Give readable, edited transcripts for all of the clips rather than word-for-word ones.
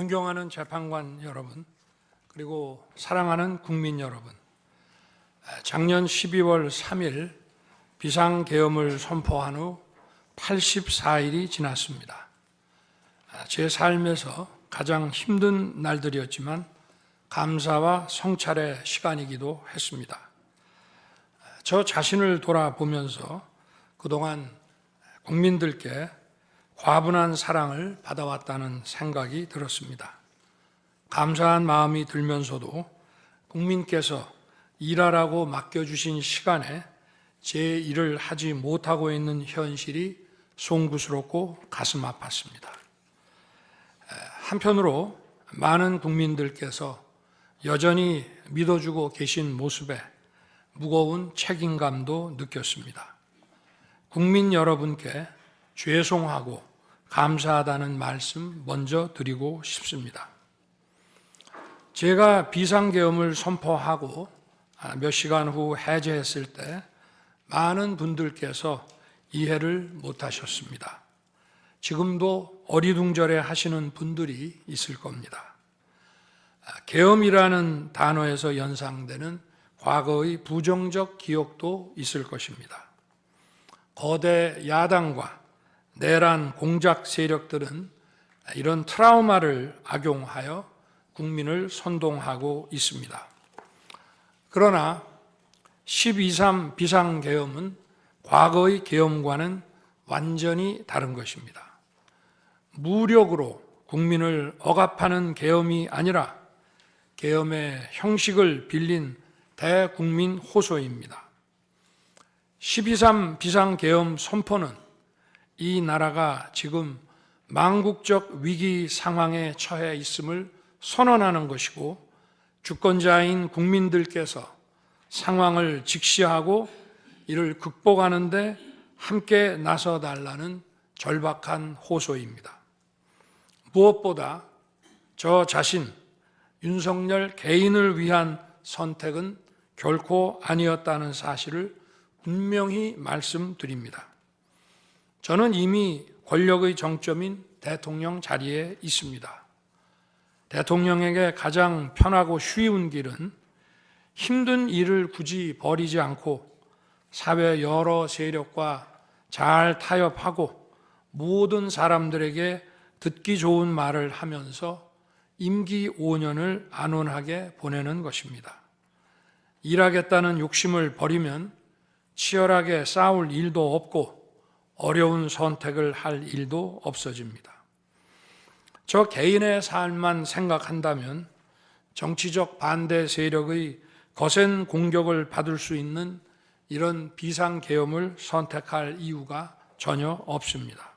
존경하는 재판관 여러분, 그리고 사랑하는 국민 여러분, 작년 12월 3일 비상계엄을 선포한 후 84일이 지났습니다. 제 삶에서 가장 힘든 날들이었지만 감사와 성찰의 시간이기도 했습니다. 저 자신을 돌아보면서 그동안 국민들께 과분한 사랑을 받아왔다는 생각이 들었습니다. 감사한 마음이 들면서도 국민께서 일하라고 맡겨주신 시간에 제 일을 하지 못하고 있는 현실이 송구스럽고 가슴 아팠습니다. 한편으로 많은 국민들께서 여전히 믿어주고 계신 모습에 무거운 책임감도 느꼈습니다. 국민 여러분께 죄송하고 감사하다는 말씀 먼저 드리고 싶습니다. 제가 비상계엄을 선포하고 몇 시간 후 해제했을 때 많은 분들께서 이해를 못하셨습니다. 지금도 어리둥절해 하시는 분들이 있을 겁니다. 계엄이라는 단어에서 연상되는 과거의 부정적 기억도 있을 것입니다. 거대 야당과 내란 공작 세력들은 이런 트라우마를 악용하여 국민을 선동하고 있습니다. 그러나 12.3 비상계엄은 과거의 계엄과는 완전히 다른 것입니다. 무력으로 국민을 억압하는 계엄이 아니라 계엄의 형식을 빌린 대국민 호소입니다. 12.3 비상계엄 선포는 이 나라가 지금 망국적 위기 상황에 처해 있음을 선언하는 것이고, 주권자인 국민들께서 상황을 직시하고 이를 극복하는 데 함께 나서달라는 절박한 호소입니다. 무엇보다 저 자신, 윤석열 개인을 위한 선택은 결코 아니었다는 사실을 분명히 말씀드립니다. 저는 이미 권력의 정점인 대통령 자리에 있습니다. 대통령에게 가장 편하고 쉬운 길은 힘든 일을 굳이 벌이지 않고 사회 여러 세력과 잘 타협하고 모든 사람들에게 듣기 좋은 말을 하면서 임기 5년을 안온하게 보내는 것입니다. 일하겠다는 욕심을 버리면 치열하게 싸울 일도 없고 어려운 선택을 할 일도 없어집니다. 저 개인의 삶만 생각한다면 정치적 반대 세력의 거센 공격을 받을 수 있는 이런 비상계엄을 선택할 이유가 전혀 없습니다.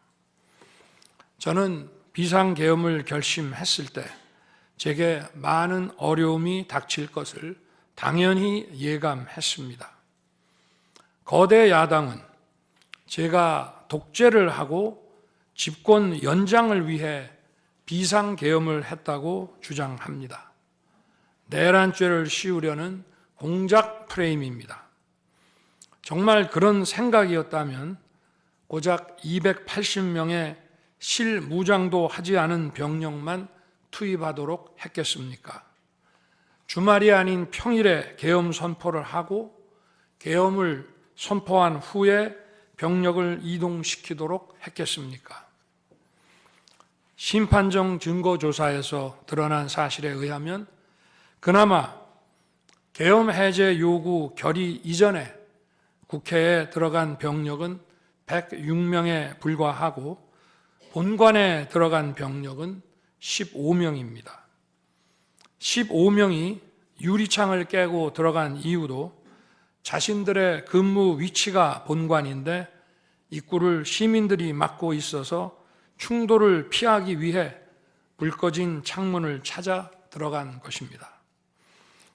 저는 비상계엄을 결심했을 때 제게 많은 어려움이 닥칠 것을 당연히 예감했습니다. 거대 야당은 제가 독재를 하고 집권 연장을 위해 비상계엄을 했다고 주장합니다. 내란죄를 씌우려는 공작 프레임입니다. 정말 그런 생각이었다면 고작 280명의 실무장도 하지 않은 병력만 투입하도록 했겠습니까? 주말이 아닌 평일에 계엄 선포를 하고 계엄을 선포한 후에 병력을 이동시키도록 했겠습니까? 심판정 증거조사에서 드러난 사실에 의하면 그나마 계엄 해제 요구 결의 이전에 국회에 들어간 병력은 106명에 불과하고 본관에 들어간 병력은 15명입니다. 15명이 유리창을 깨고 들어간 이유도 자신들의 근무 위치가 본관인데 입구를 시민들이 막고 있어서 충돌을 피하기 위해 불 꺼진 창문을 찾아 들어간 것입니다.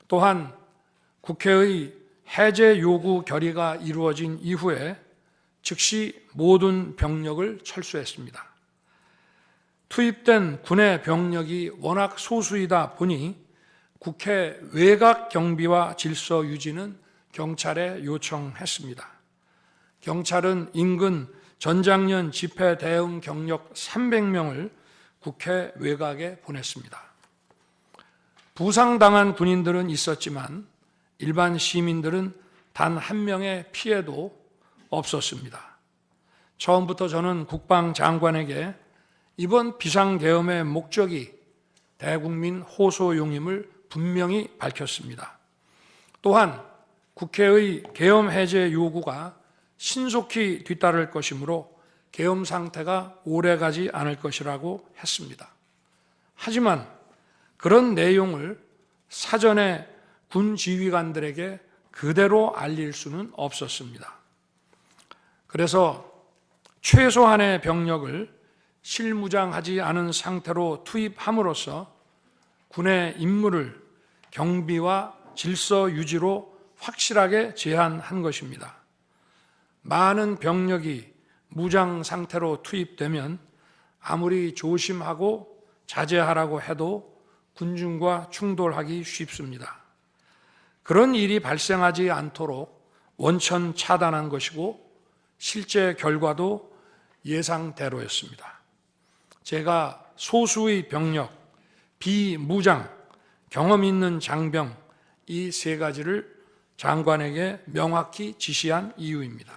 또한 국회의 해제 요구 결의가 이루어진 이후에 즉시 모든 병력을 철수했습니다. 투입된 군의 병력이 워낙 소수이다 보니 국회 외곽 경비와 질서 유지는 경찰에 요청했습니다. 경찰은 인근 전장년 집회 대응 경력 300명을 국회 외곽에 보냈습니다. 부상당한 군인들은 있었지만 일반 시민들은 단 한 명의 피해도 없었습니다. 처음부터 저는 국방장관에게 이번 비상계엄의 목적이 대국민 호소용임을 분명히 밝혔습니다. 또한 국회의 계엄 해제 요구가 신속히 뒤따를 것이므로 계엄 상태가 오래가지 않을 것이라고 했습니다. 하지만 그런 내용을 사전에 군 지휘관들에게 그대로 알릴 수는 없었습니다. 그래서 최소한의 병력을 실무장하지 않은 상태로 투입함으로써 군의 임무를 경비와 질서 유지로 확실하게 제한한 것입니다. 많은 병력이 무장 상태로 투입되면 아무리 조심하고 자제하라고 해도 군중과 충돌하기 쉽습니다. 그런 일이 발생하지 않도록 원천 차단한 것이고 실제 결과도 예상대로였습니다. 제가 소수의 병력, 비무장, 경험 있는 장병 이 세 가지를 장관에게 명확히 지시한 이유입니다.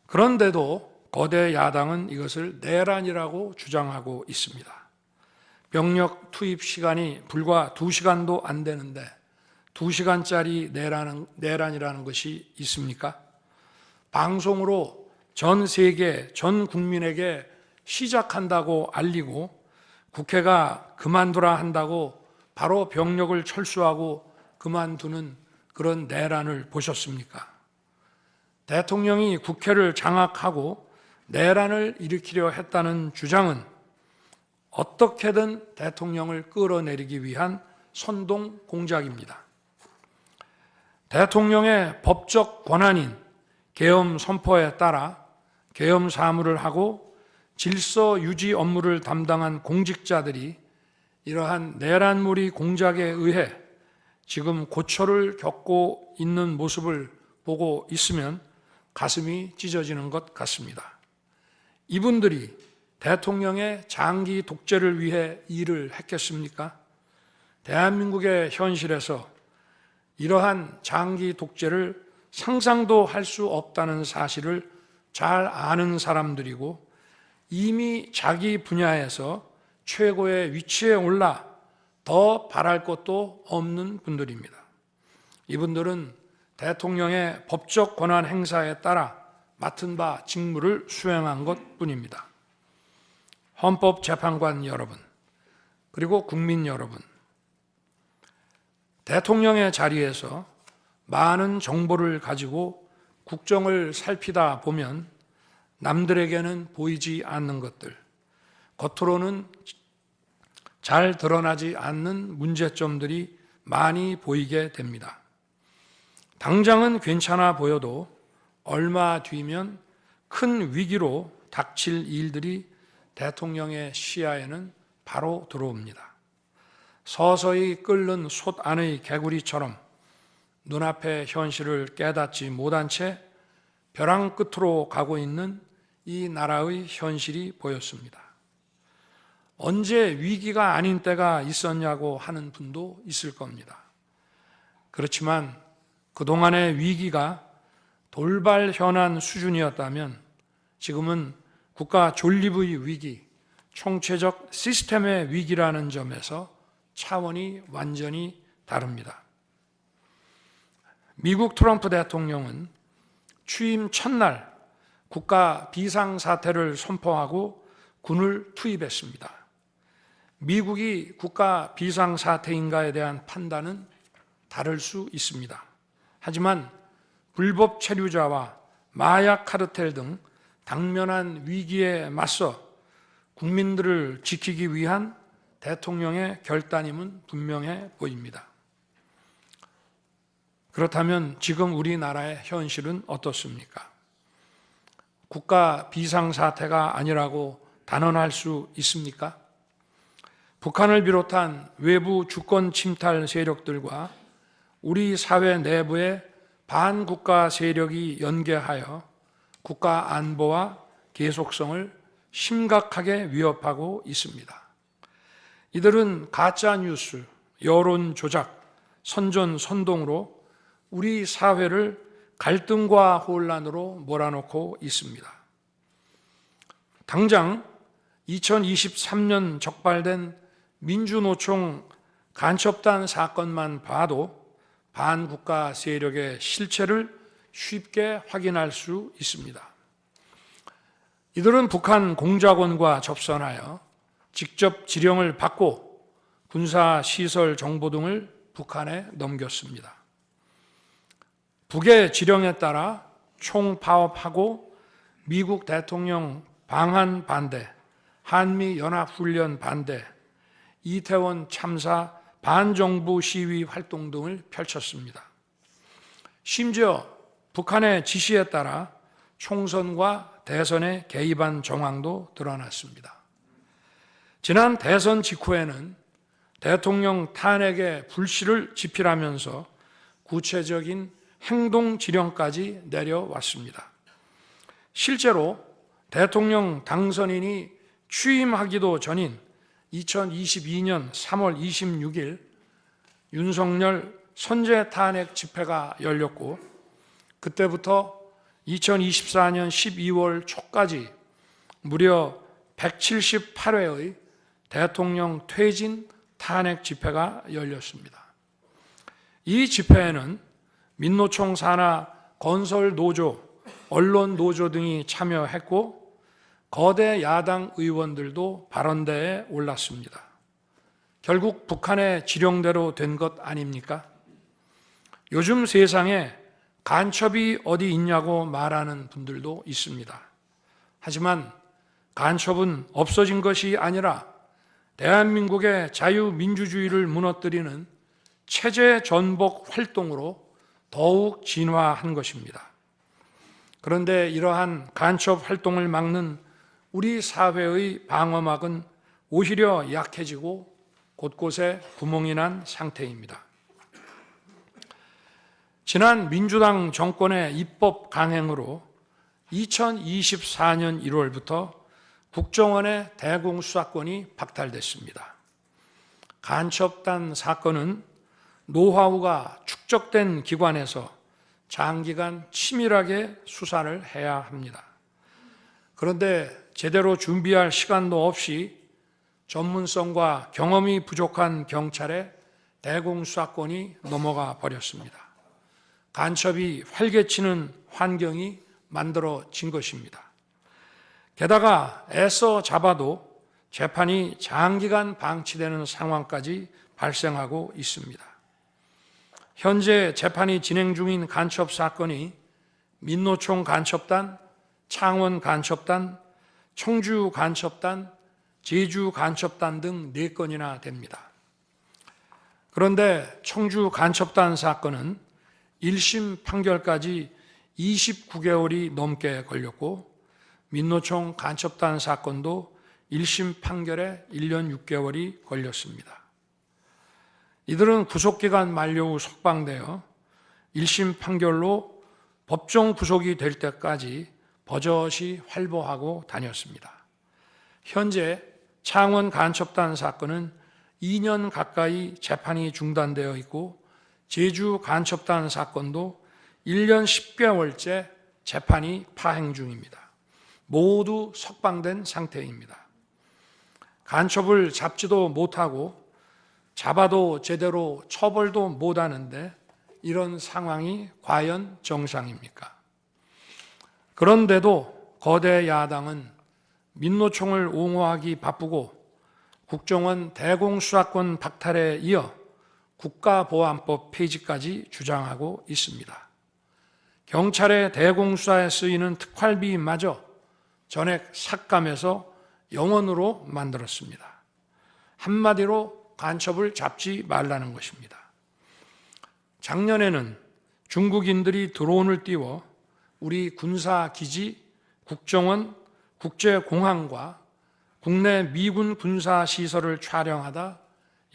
그런데도 거대 야당은 이것을 내란이라고 주장하고 있습니다. 병력 투입 시간이 불과 2시간도 안 되는데 2시간짜리 내란이라는 것이 있습니까? 방송으로 전 세계, 전 국민에게 시작한다고 알리고 국회가 그만두라 한다고 바로 병력을 철수하고 그만두는 그런 내란을 보셨습니까? 대통령이 국회를 장악하고 내란을 일으키려 했다는 주장은 어떻게든 대통령을 끌어내리기 위한 선동 공작입니다. 대통령의 법적 권한인 계엄 선포에 따라 계엄 사무를 하고 질서 유지 업무를 담당한 공직자들이 이러한 내란몰이 공작에 의해 지금 고초를 겪고 있는 모습을 보고 있으면 가슴이 찢어지는 것 같습니다. 이분들이 대통령의 장기 독재를 위해 일을 했겠습니까? 대한민국의 현실에서 이러한 장기 독재를 상상도 할 수 없다는 사실을 잘 아는 사람들이고 이미 자기 분야에서 최고의 위치에 올라 더 바랄 것도 없는 분들입니다. 이분들은 대통령의 법적 권한 행사에 따라 맡은 바 직무를 수행한 것뿐입니다. 헌법재판관 여러분, 그리고 국민 여러분, 대통령의 자리에서 많은 정보를 가지고 국정을 살피다 보면 남들에게는 보이지 않는 것들, 겉으로는 잘 드러나지 않는 문제점들이 많이 보이게 됩니다. 당장은 괜찮아 보여도 얼마 뒤면 큰 위기로 닥칠 일들이 대통령의 시야에는 바로 들어옵니다. 서서히 끓는 솥 안의 개구리처럼 눈앞의 현실을 깨닫지 못한 채 벼랑 끝으로 가고 있는 이 나라의 현실이 보였습니다. 언제 위기가 아닌 때가 있었냐고 하는 분도 있을 겁니다. 그렇지만 그동안의 위기가 돌발 현안 수준이었다면 지금은 국가 존립의 위기, 총체적 시스템의 위기라는 점에서 차원이 완전히 다릅니다. 미국 트럼프 대통령은 취임 첫날 국가 비상사태를 선포하고 군을 투입했습니다. 미국이 국가 비상사태인가에 대한 판단은 다를 수 있습니다. 하지만 불법 체류자와 마약 카르텔 등 당면한 위기에 맞서 국민들을 지키기 위한 대통령의 결단임은 분명해 보입니다. 그렇다면 지금 우리나라의 현실은 어떻습니까? 국가 비상사태가 아니라고 단언할 수 있습니까? 북한을 비롯한 외부 주권 침탈 세력들과 우리 사회 내부의 반국가 세력이 연계하여 국가 안보와 계속성을 심각하게 위협하고 있습니다. 이들은 가짜 뉴스, 여론 조작, 선전선동으로 우리 사회를 갈등과 혼란으로 몰아넣고 있습니다. 당장 2023년 적발된 민주노총 간첩단 사건만 봐도 반국가 세력의 실체를 쉽게 확인할 수 있습니다. 이들은 북한 공작원과 접선하여 직접 지령을 받고 군사시설 정보 등을 북한에 넘겼습니다. 북의 지령에 따라 총파업하고 미국 대통령 방한 반대, 한미연합훈련 반대, 이태원 참사 반정부 시위 활동 등을 펼쳤습니다. 심지어 북한의 지시에 따라 총선과 대선에 개입한 정황도 드러났습니다. 지난 대선 직후에는 대통령 탄핵의 불씨를 지필하면서 구체적인 행동 지령까지 내려왔습니다. 실제로 대통령 당선인이 취임하기도 전인 2022년 3월 26일 윤석열 선제 탄핵 집회가 열렸고, 그때부터 2024년 12월 초까지 무려 178회의 대통령 퇴진 탄핵 집회가 열렸습니다. 이 집회에는 민노총 산하 건설노조, 언론노조 등이 참여했고 거대 야당 의원들도 발언대에 올랐습니다. 결국 북한의 지령대로 된 것 아닙니까? 요즘 세상에 간첩이 어디 있냐고 말하는 분들도 있습니다. 하지만 간첩은 없어진 것이 아니라 대한민국의 자유민주주의를 무너뜨리는 체제 전복 활동으로 더욱 진화한 것입니다. 그런데 이러한 간첩 활동을 막는 우리 사회의 방어막은 오히려 약해지고 곳곳에 구멍이 난 상태입니다. 지난 민주당 정권의 입법 강행으로 2024년 1월부터 국정원의 대공수사권이 박탈됐습니다. 간첩단 사건은 노하우가 축적된 기관에서 장기간 치밀하게 수사를 해야 합니다. 그런데 제대로 준비할 시간도 없이 전문성과 경험이 부족한 경찰에 대공수사권이 넘어가 버렸습니다. 간첩이 활개치는 환경이 만들어진 것입니다. 게다가 애써 잡아도 재판이 장기간 방치되는 상황까지 발생하고 있습니다. 현재 재판이 진행 중인 간첩 사건이 민노총 간첩단, 창원 간첩단, 청주 간첩단, 제주 간첩단 등 4건이나 됩니다. 그런데 청주 간첩단 사건은 1심 판결까지 29개월이 넘게 걸렸고, 민노총 간첩단 사건도 1심 판결에 1년 6개월이 걸렸습니다. 이들은 구속기간 만료 후 석방되어 1심 판결로 법정 구속이 될 때까지 버젓이 활보하고 다녔습니다. 현재 창원 간첩단 사건은 2년 가까이 재판이 중단되어 있고, 제주 간첩단 사건도 1년 10개월째 재판이 파행 중입니다. 모두 석방된 상태입니다. 간첩을 잡지도 못하고 잡아도 제대로 처벌도 못하는데 이런 상황이 과연 정상입니까? 그런데도 거대 야당은 민노총을 옹호하기 바쁘고 국정원 대공수사권 박탈에 이어 국가보안법 폐지까지 주장하고 있습니다. 경찰의 대공수사에 쓰이는 특활비마저 전액 삭감해서 영원으로 만들었습니다. 한마디로 간첩을 잡지 말라는 것입니다. 작년에는 중국인들이 드론을 띄워 우리 군사기지, 국정원, 국제공항과 국내 미군 군사시설을 촬영하다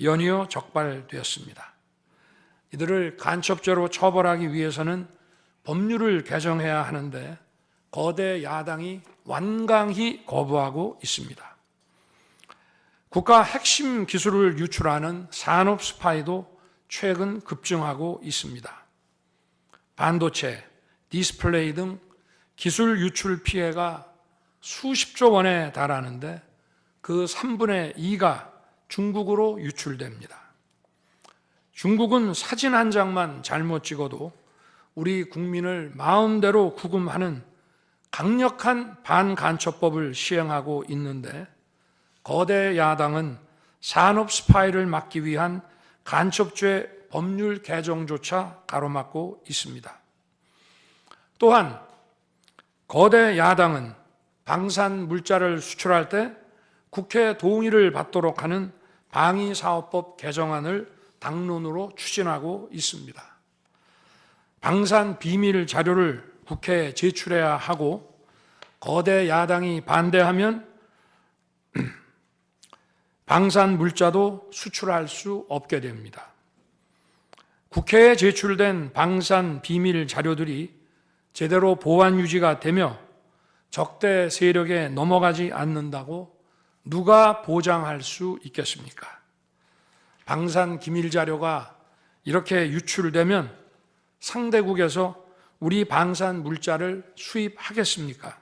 연이어 적발되었습니다. 이들을 간첩죄로 처벌하기 위해서는 법률을 개정해야 하는데 거대 야당이 완강히 거부하고 있습니다. 국가 핵심 기술을 유출하는 산업 스파이도 최근 급증하고 있습니다. 반도체, 디스플레이 등 기술 유출 피해가 수십조 원에 달하는데 그 3분의 2가 중국으로 유출됩니다. 중국은 사진 한 장만 잘못 찍어도 우리 국민을 마음대로 구금하는 강력한 반간첩법을 시행하고 있는데 거대 야당은 산업 스파이를 막기 위한 간첩죄 법률 개정조차 가로막고 있습니다. 또한 거대 야당은 방산 물자를 수출할 때 국회 동의를 받도록 하는 방위사업법 개정안을 당론으로 추진하고 있습니다. 방산 비밀 자료를 국회에 제출해야 하고 거대 야당이 반대하면 방산 물자도 수출할 수 없게 됩니다. 국회에 제출된 방산 비밀 자료들이 제대로 보안 유지가 되며 적대 세력에 넘어가지 않는다고 누가 보장할 수 있겠습니까? 방산 기밀 자료가 이렇게 유출되면 상대국에서 우리 방산 물자를 수입하겠습니까?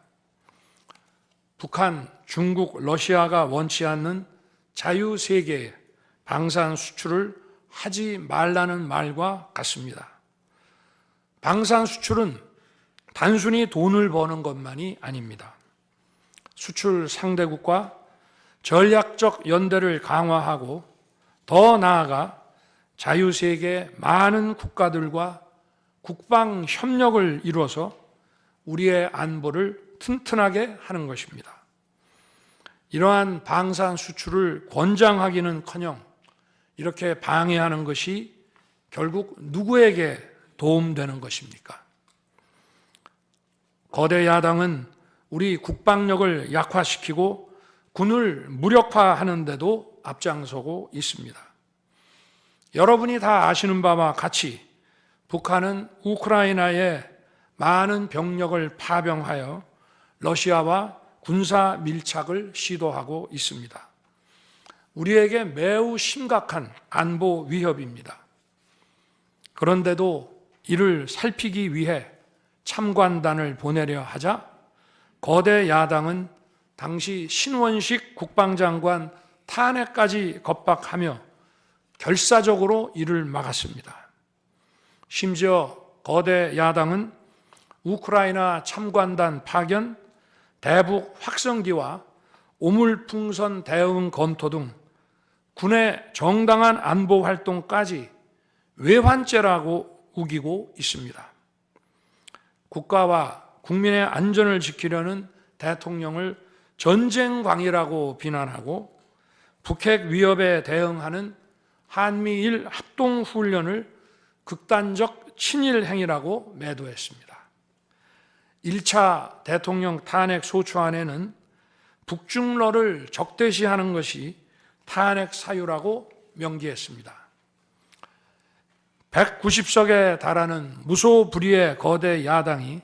북한, 중국, 러시아가 원치 않는 자유세계에 방산 수출을 하지 말라는 말과 같습니다. 방산 수출은 단순히 돈을 버는 것만이 아닙니다. 수출 상대국과 전략적 연대를 강화하고 더 나아가 자유세계 많은 국가들과 국방 협력을 이루어서 우리의 안보를 튼튼하게 하는 것입니다. 이러한 방산 수출을 권장하기는커녕 이렇게 방해하는 것이 결국 누구에게 도움되는 것입니까? 거대 야당은 우리 국방력을 약화시키고 군을 무력화하는 데도 앞장서고 있습니다. 여러분이 다 아시는 바와 같이 북한은 우크라이나에 많은 병력을 파병하여 러시아와 군사 밀착을 시도하고 있습니다. 우리에게 매우 심각한 안보 위협입니다. 그런데도 이를 살피기 위해 참관단을 보내려 하자 거대 야당은 당시 신원식 국방장관 탄핵까지 겁박하며 결사적으로 이를 막았습니다. 심지어 거대 야당은 우크라이나 참관단 파견, 대북 확성기와 오물풍선 대응 검토 등 군의 정당한 안보 활동까지 외환죄라고 우기고 있습니다. 국가와 국민의 안전을 지키려는 대통령을 전쟁광이라고 비난하고 북핵 위협에 대응하는 한미일 합동훈련을 극단적 친일 행위라고 매도했습니다. 1차 대통령 탄핵 소추안에는 북중러를 적대시하는 것이 탄핵 사유라고 명기했습니다. 190석에 달하는 무소불위의 거대 야당이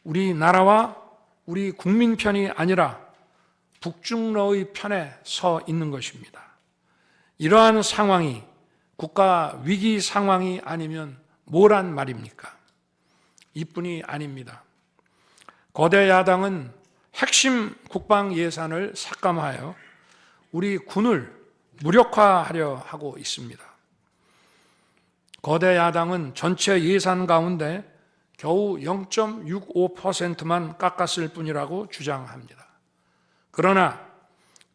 우리나라와 우리 국민 편이 아니라 북중러의 편에 서 있는 것입니다. 이러한 상황이 국가 위기 상황이 아니면 뭐란 말입니까? 이뿐이 아닙니다. 거대 야당은 핵심 국방 예산을 삭감하여 우리 군을 무력화하려 하고 있습니다. 거대 야당은 전체 예산 가운데 겨우 0.65%만 깎았을 뿐이라고 주장합니다. 그러나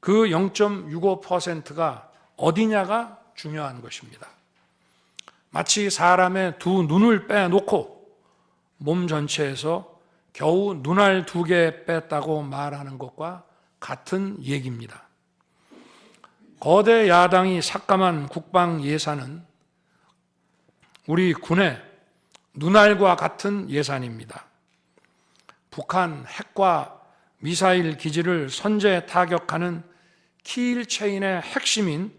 그 0.65%가 어디냐가 중요한 것입니다. 마치 사람의 두 눈을 빼놓고 몸 전체에서 겨우 눈알 2개 뺐다고 말하는 것과 같은 얘기입니다. 거대 야당이 삭감한 국방 예산은 우리 군의 눈알과 같은 예산입니다. 북한 핵과 미사일 기지를 선제 타격하는 키일체인의 핵심인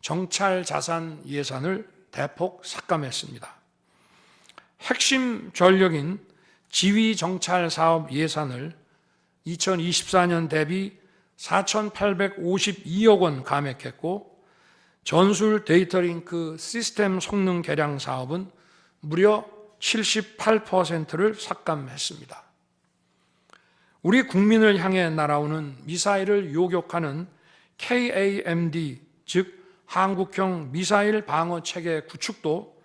정찰 자산 예산을 대폭 삭감했습니다. 핵심 전력인 지휘 정찰 사업 예산을 2024년 대비 4,852억 원 감액했고, 전술 데이터링크 시스템 성능 개량 사업은 무려 78%를 삭감했습니다. 우리 국민을 향해 날아오는 미사일을 요격하는 KAMD, 즉 한국형 미사일 방어 체계 구축도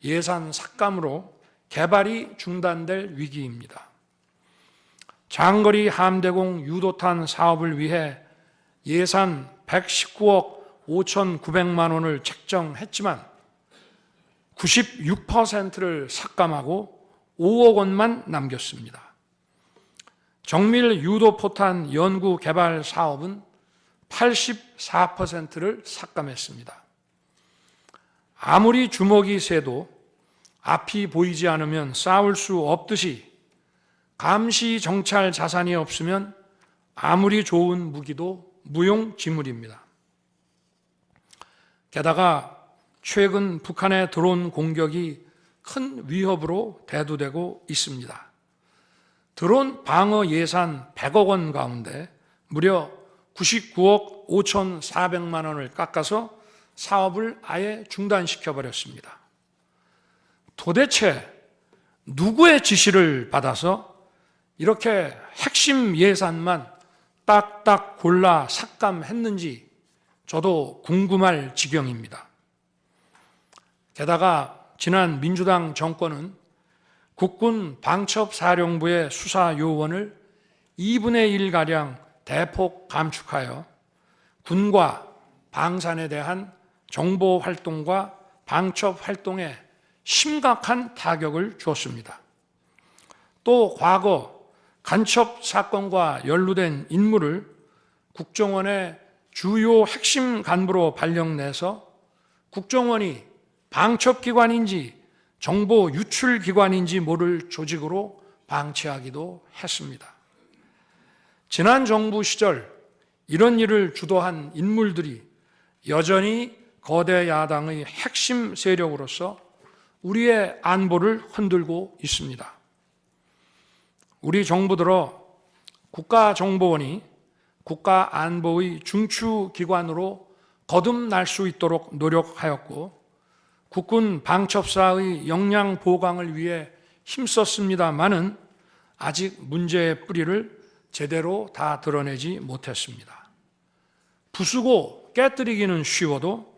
예산 삭감으로 개발이 중단될 위기입니다. 장거리 함대공 유도탄 사업을 위해 예산 119억 5,900만 원을 책정했지만 96%를 삭감하고 5억 원만 남겼습니다. 정밀 유도포탄 연구 개발 사업은 84%를 삭감했습니다. 아무리 주먹이 세도 앞이 보이지 않으면 싸울 수 없듯이 감시 정찰 자산이 없으면 아무리 좋은 무기도 무용지물입니다. 게다가 최근 북한의 드론 공격이 큰 위협으로 대두되고 있습니다. 드론 방어 예산 100억 원 가운데 무려 99억 5,400만 원을 깎아서 사업을 아예 중단시켜버렸습니다. 도대체 누구의 지시를 받아서 이렇게 핵심 예산만 딱딱 골라 삭감했는지 저도 궁금할 지경입니다. 게다가 지난 민주당 정권은 국군 방첩사령부의 수사 요원을 2분의 1가량 대폭 감축하여 군과 방산에 대한 정보 활동과 방첩 활동에 심각한 타격을 주었습니다. 또 과거 간첩 사건과 연루된 인물을 국정원의 주요 핵심 간부로 발령내서 국정원이 방첩기관인지 정보 유출기관인지 모를 조직으로 방치하기도 했습니다. 지난 정부 시절 이런 일을 주도한 인물들이 여전히 거대 야당의 핵심 세력으로서 우리의 안보를 흔들고 있습니다. 우리 정부 들어 국가정보원이 국가안보의 중추기관으로 거듭날 수 있도록 노력하였고 국군 방첩사의 역량 보강을 위해 힘썼습니다마는 아직 문제의 뿌리를 제대로 다 드러내지 못했습니다. 부수고 깨뜨리기는 쉬워도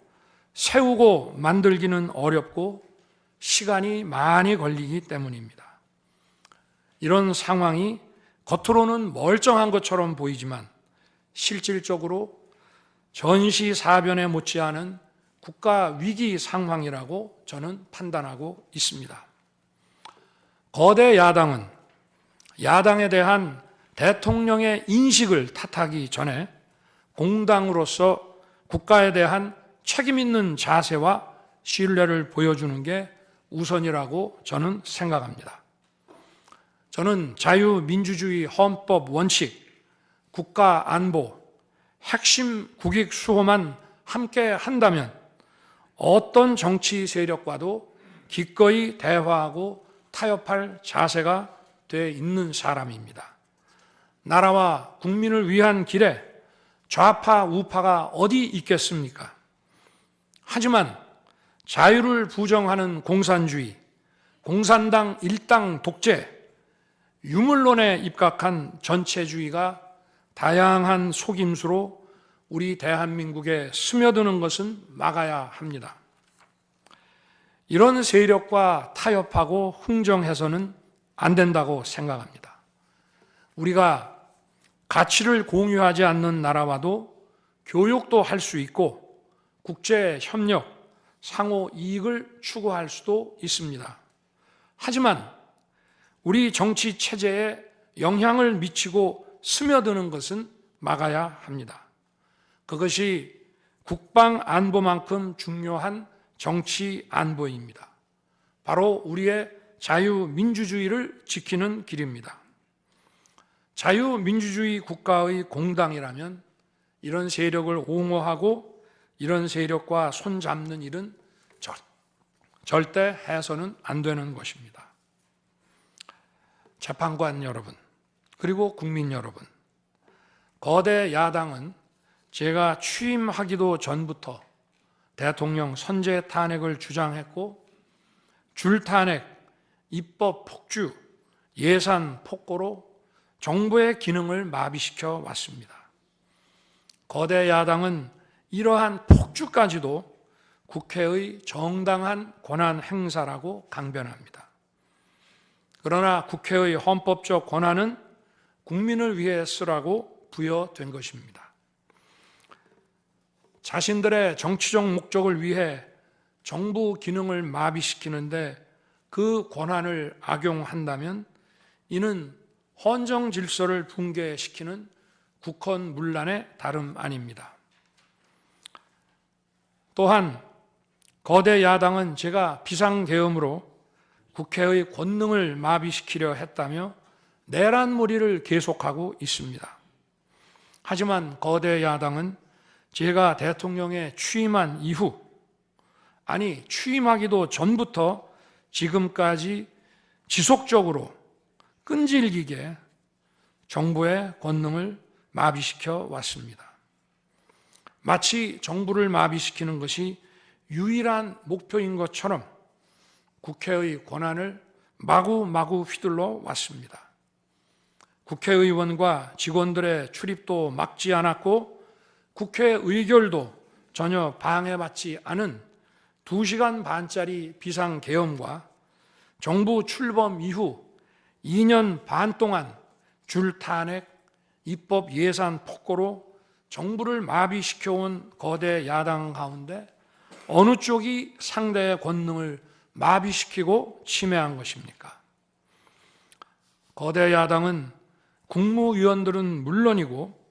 세우고 만들기는 어렵고 시간이 많이 걸리기 때문입니다. 이런 상황이 겉으로는 멀쩡한 것처럼 보이지만 실질적으로 전시사변에 못지않은 국가 위기 상황이라고 저는 판단하고 있습니다. 거대 야당은 야당에 대한 대통령의 인식을 탓하기 전에 공당으로서 국가에 대한 책임 있는 자세와 신뢰를 보여주는 게 우선이라고 저는 생각합니다. 저는 자유민주주의 헌법 원칙, 국가 안보, 핵심 국익 수호만 함께 한다면 어떤 정치 세력과도 기꺼이 대화하고 타협할 자세가 돼 있는 사람입니다. 나라와 국민을 위한 길에 좌파, 우파가 어디 있겠습니까? 하지만 자유를 부정하는 공산주의, 공산당 일당 독재, 유물론에 입각한 전체주의가 다양한 속임수로 우리 대한민국에 스며드는 것은 막아야 합니다. 이런 세력과 타협하고 흥정해서는 안 된다고 생각합니다. 우리가 가치를 공유하지 않는 나라와도 교육도 할 수 있고 국제 협력, 상호 이익을 추구할 수도 있습니다. 하지만 우리 정치 체제에 영향을 미치고 스며드는 것은 막아야 합니다. 그것이 국방 안보만큼 중요한 정치 안보입니다. 바로 우리의 자유민주주의를 지키는 길입니다. 자유민주주의 국가의 공당이라면 이런 세력을 옹호하고 이런 세력과 손잡는 일은 절대 해서는 안 되는 것입니다. 재판관 여러분, 그리고 국민 여러분, 거대 야당은 제가 취임하기도 전부터 대통령 선제 탄핵을 주장했고 줄탄핵, 입법 폭주, 예산 폭거로 정부의 기능을 마비시켜 왔습니다. 거대 야당은 이러한 폭주까지도 국회의 정당한 권한 행사라고 강변합니다. 그러나 국회의 헌법적 권한은 국민을 위해 쓰라고 부여된 것입니다. 자신들의 정치적 목적을 위해 정부 기능을 마비시키는데 그 권한을 악용한다면 이는 헌정 질서를 붕괴시키는 국헌문란의 다름 아닙니다. 또한 거대 야당은 제가 비상계엄으로 국회의 권능을 마비시키려 했다며 내란몰이를 계속하고 있습니다. 하지만 거대 야당은 제가 대통령에 취임한 이후, 아니 취임하기도 전부터 지금까지 지속적으로 끈질기게 정부의 권능을 마비시켜 왔습니다. 마치 정부를 마비시키는 것이 유일한 목표인 것처럼 국회의 권한을 마구마구 휘둘러 왔습니다. 국회의원과 직원들의 출입도 막지 않았고 국회 의결도 전혀 방해받지 않은 2시간 반짜리 비상계엄과 정부 출범 이후 2년 반 동안 줄탄핵, 입법 예산 폭거로 정부를 마비시켜온 거대 야당 가운데 어느 쪽이 상대의 권능을 마비시키고 침해한 것입니까? 거대 야당은 국무위원들은 물론이고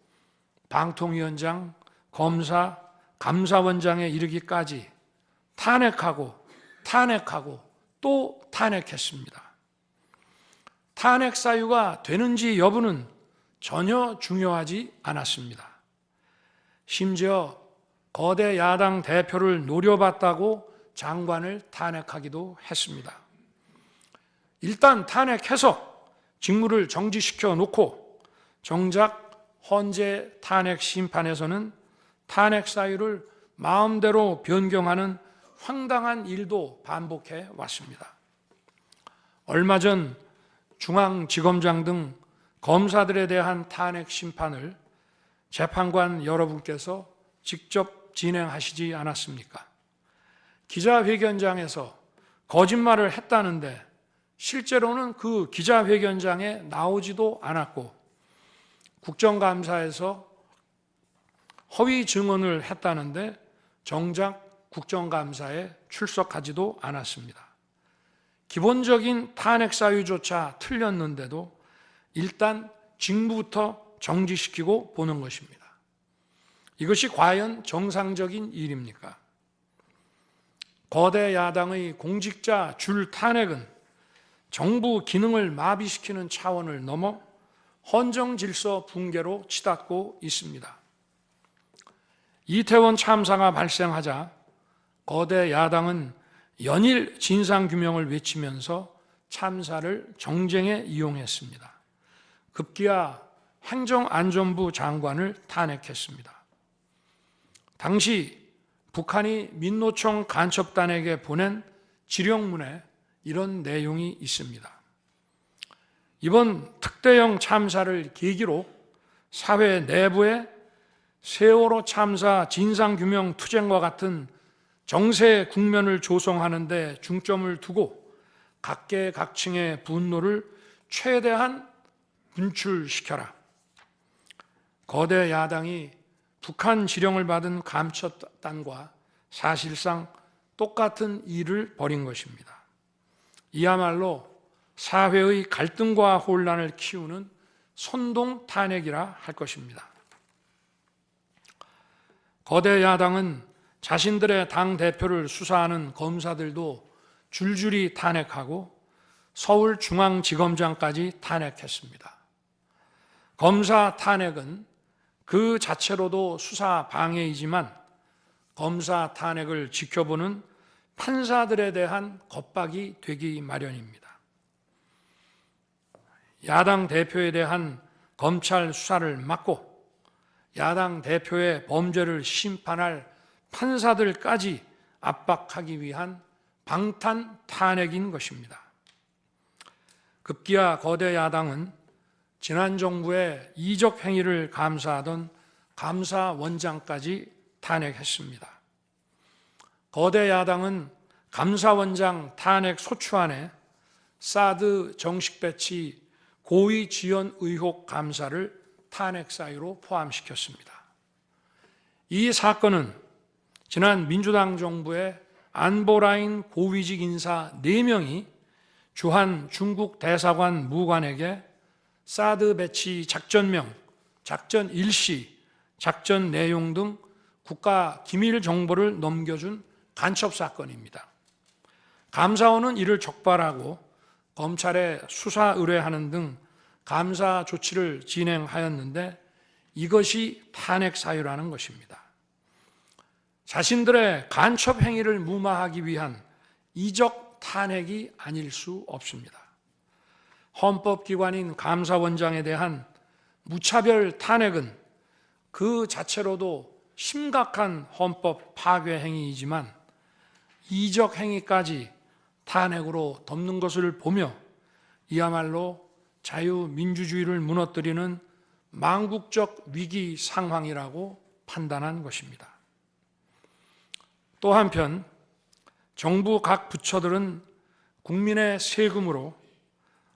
방통위원장, 검사, 감사원장에 이르기까지 탄핵하고 또 탄핵했습니다. 탄핵 사유가 되는지 여부는 전혀 중요하지 않았습니다. 심지어 거대 야당 대표를 노려봤다고 장관을 탄핵하기도 했습니다. 일단 탄핵해서 직무를 정지시켜 놓고 정작 헌재 탄핵 심판에서는 탄핵 사유를 마음대로 변경하는 황당한 일도 반복해 왔습니다. 얼마 전 중앙지검장 등 검사들에 대한 탄핵 심판을 재판관 여러분께서 직접 진행하시지 않았습니까? 기자회견장에서 거짓말을 했다는데 실제로는 그 기자회견장에 나오지도 않았고 국정감사에서 허위 증언을 했다는데 정작 국정감사에 출석하지도 않았습니다. 기본적인 탄핵 사유조차 틀렸는데도 일단 직무부터 정지시키고 보는 것입니다. 이것이 과연 정상적인 일입니까? 거대 야당의 공직자 줄 탄핵은 정부 기능을 마비시키는 차원을 넘어 헌정 질서 붕괴로 치닫고 있습니다. 이태원 참사가 발생하자 거대 야당은 연일 진상규명을 외치면서 참사를 정쟁에 이용했습니다. 급기야 행정안전부 장관을 탄핵했습니다. 당시 북한이 민노총 간첩단에게 보낸 지령문에 이런 내용이 있습니다. 이번 특대형 참사를 계기로 사회 내부에 세월호 참사 진상규명 투쟁과 같은 정세 국면을 조성하는 데 중점을 두고 각계각층의 분노를 최대한 분출시켜라. 거대 야당이 북한 지령을 받은 감첩단과 사실상 똑같은 일을 벌인 것입니다. 이야말로 사회의 갈등과 혼란을 키우는 선동 탄핵이라 할 것입니다. 거대 야당은 자신들의 당대표를 수사하는 검사들도 줄줄이 탄핵하고 서울중앙지검장까지 탄핵했습니다. 검사 탄핵은 그 자체로도 수사 방해이지만 검사 탄핵을 지켜보는 판사들에 대한 겁박이 되기 마련입니다. 야당 대표에 대한 검찰 수사를 막고 야당 대표의 범죄를 심판할 판사들까지 압박하기 위한 방탄 탄핵인 것입니다. 급기야 거대 야당은 지난 정부의 이적 행위를 감사하던 감사원장까지 탄핵했습니다. 거대 야당은 감사원장 탄핵 소추안에 사드 정식 배치 고의 지연 의혹 감사를 탄핵 사유로 포함시켰습니다. 이 사건은 지난 민주당 정부의 안보라인 고위직 인사 4명이 주한 중국 대사관 무관에게 사드 배치 작전명, 작전 일시, 작전 내용 등 국가 기밀 정보를 넘겨준 간첩 사건입니다. 감사원은 이를 적발하고 검찰에 수사 의뢰하는 등 감사 조치를 진행하였는데 이것이 탄핵 사유라는 것입니다. 자신들의 간첩 행위를 무마하기 위한 이적 탄핵이 아닐 수 없습니다. 헌법기관인 감사원장에 대한 무차별 탄핵은 그 자체로도 심각한 헌법 파괴 행위이지만 이적 행위까지 탄핵으로 덮는 것을 보며 이야말로 자유민주주의를 무너뜨리는 망국적 위기 상황이라고 판단한 것입니다. 또 한편 정부 각 부처들은 국민의 세금으로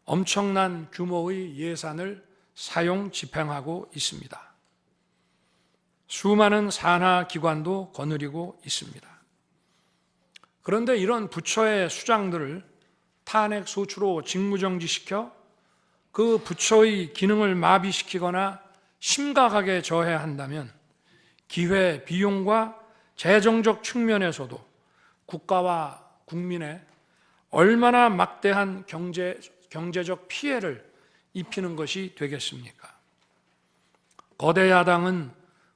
엄청난 규모의 예산을 사용 집행하고 있습니다. 수많은 산하 기관도 거느리고 있습니다. 그런데 이런 부처의 수장들을 탄핵 소추로 직무정지시켜 그 부처의 기능을 마비시키거나 심각하게 저해한다면 기회 비용과 재정적 측면에서도 국가와 국민에 얼마나 막대한 경제적 피해를 입히는 것이 되겠습니까? 거대 야당은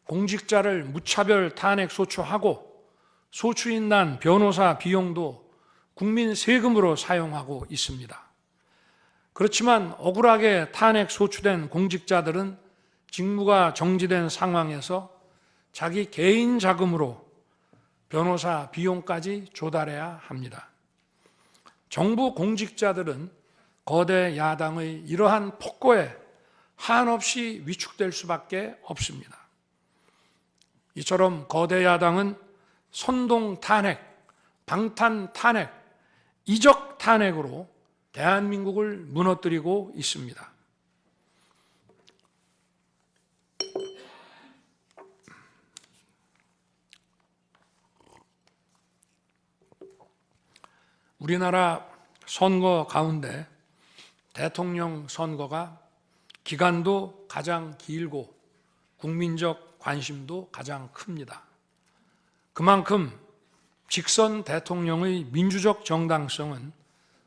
공직자를 무차별 탄핵 소추하고 소추인 난 변호사 비용도 국민 세금으로 사용하고 있습니다. 그렇지만 억울하게 탄핵 소추된 공직자들은 직무가 정지된 상황에서 자기 개인 자금으로 변호사 비용까지 조달해야 합니다. 정부 공직자들은 거대 야당의 이러한 폭거에 한없이 위축될 수밖에 없습니다. 이처럼 거대 야당은 선동 탄핵, 방탄 탄핵, 이적 탄핵으로 대한민국을 무너뜨리고 있습니다. 우리나라 선거 가운데 대통령 선거가 기간도 가장 길고 국민적 관심도 가장 큽니다. 그만큼 직선 대통령의 민주적 정당성은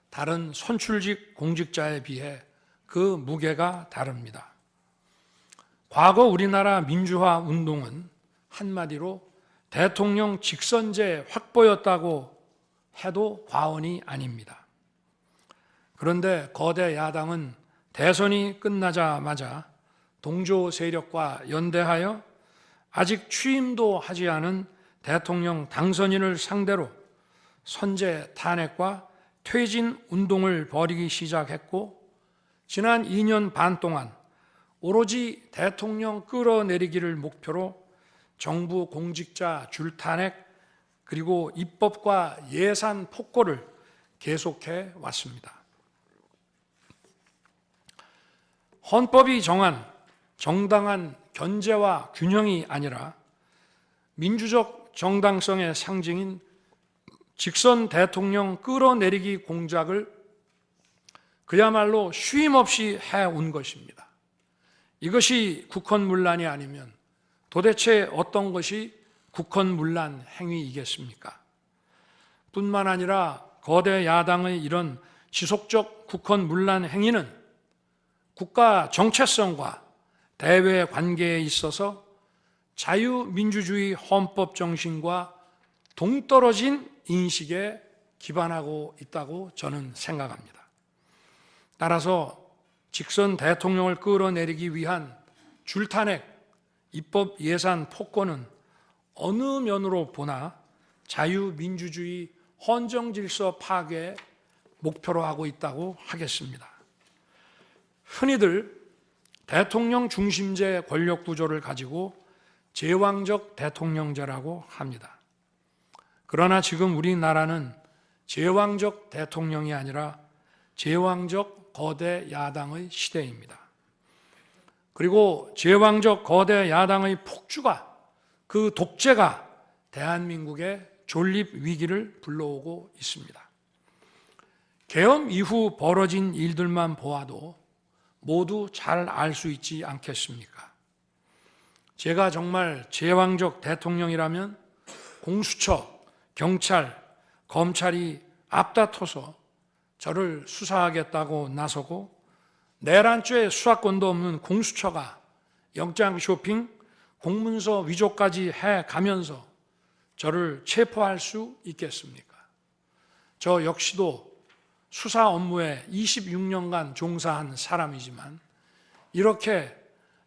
다른 선출직 공직자에 비해 그 무게가 다릅니다. 과거 우리나라 민주화 운동은 한마디로 대통령 직선제 확보였다고 해도 과언이 아닙니다. 그런데 거대 야당은 대선이 끝나자마자 동조 세력과 연대하여 아직 취임도 하지 않은 대통령 당선인을 상대로 선제 탄핵과 퇴진 운동을 벌이기 시작했고 지난 2년 반 동안 오로지 대통령 끌어내리기를 목표로 정부 공직자 줄탄핵 그리고 입법과 예산 폭거를 계속해 왔습니다. 헌법이 정한 정당한 견제와 균형이 아니라 민주적 정당성의 상징인 직선 대통령 끌어내리기 공작을 그야말로 쉼없이 해온 것입니다. 이것이 국헌문란이 아니면 도대체 어떤 것이 국헌문란 행위이겠습니까? 뿐만 아니라 거대 야당의 이런 지속적 국헌문란 행위는 국가 정체성과 대외 관계에 있어서 자유민주주의 헌법 정신과 동떨어진 인식에 기반하고 있다고 저는 생각합니다. 따라서 직선 대통령을 끌어내리기 위한 줄탄핵, 입법 예산 폭거는 어느 면으로 보나 자유민주주의 헌정질서 파괴 목표로 하고 있다고 하겠습니다. 흔히들 대통령 중심제 권력구조를 가지고 제왕적 대통령제라고 합니다. 그러나 지금 우리나라는 제왕적 대통령이 아니라 제왕적 거대 야당의 시대입니다. 그리고 제왕적 거대 야당의 폭주가, 그 독재가 대한민국의 존립 위기를 불러오고 있습니다. 계엄 이후 벌어진 일들만 보아도 모두 잘 알 수 있지 않겠습니까? 제가 정말 제왕적 대통령이라면 공수처, 경찰, 검찰이 앞다퉈서 저를 수사하겠다고 나서고 내란죄 수사권도 없는 공수처가 영장 쇼핑, 공문서 위조까지 해가면서 저를 체포할 수 있겠습니까? 저 역시도 수사 업무에 26년간 종사한 사람이지만 이렇게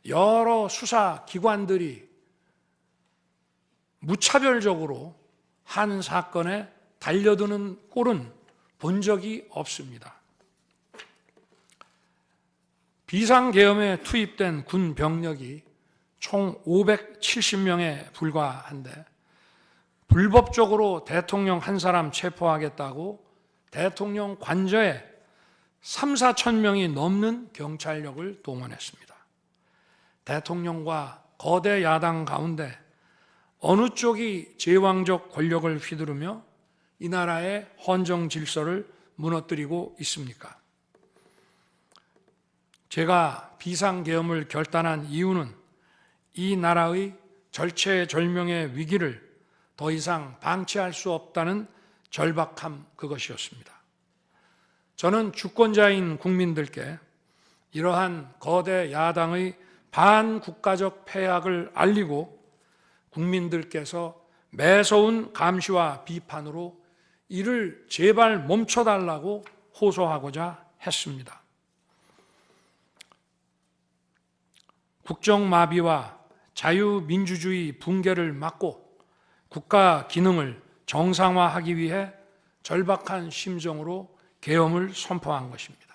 여러 수사기관들이 무차별적으로 한 사건에 달려드는 꼴은 본 적이 없습니다. 비상계엄에 투입된 군 병력이 총 570명에 불과한데 불법적으로 대통령 한 사람 체포하겠다고 대통령 관저에 3, 4천 명이 넘는 경찰력을 동원했습니다. 대통령과 거대 야당 가운데 어느 쪽이 제왕적 권력을 휘두르며 이 나라의 헌정 질서를 무너뜨리고 있습니까? 제가 비상계엄을 결단한 이유는 이 나라의 절체절명의 위기를 더 이상 방치할 수 없다는 절박함, 그것이었습니다. 저는 주권자인 국민들께 이러한 거대 야당의 반국가적 패악을 알리고 국민들께서 매서운 감시와 비판으로 이를 제발 멈춰달라고 호소하고자 했습니다. 국정마비와 자유민주주의 붕괴를 막고 국가 기능을 정상화하기 위해 절박한 심정으로 계엄을 선포한 것입니다.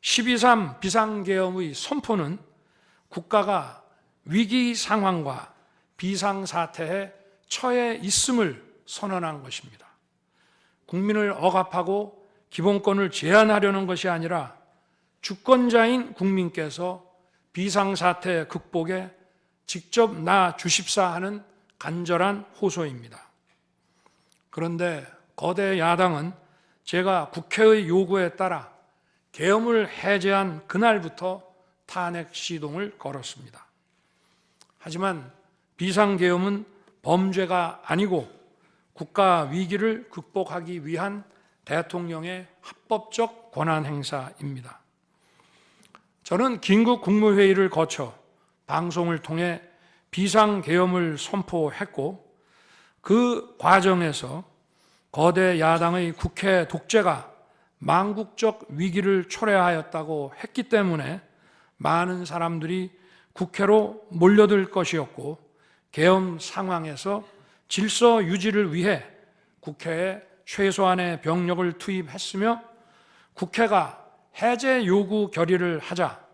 12.3 비상계엄의 선포는 국가가 위기 상황과 비상사태에 처해 있음을 선언한 것입니다. 국민을 억압하고 기본권을 제한하려는 것이 아니라 주권자인 국민께서 비상사태 극복에 직접 나 주십사 하는 간절한 호소입니다. 그런데 거대 야당은 제가 국회의 요구에 따라 계엄을 해제한 그날부터 탄핵 시동을 걸었습니다. 하지만 비상계엄은 범죄가 아니고 국가 위기를 극복하기 위한 대통령의 합법적 권한 행사입니다. 저는 긴급 국무회의를 거쳐 방송을 통해 비상계엄을 선포했고 그 과정에서 거대 야당의 국회 독재가 망국적 위기를 초래하였다고 했기 때문에 많은 사람들이 국회로 몰려들 것이었고 계엄 상황에서 질서 유지를 위해 국회에 최소한의 병력을 투입했으며 국회가 해제 요구 결의를 하자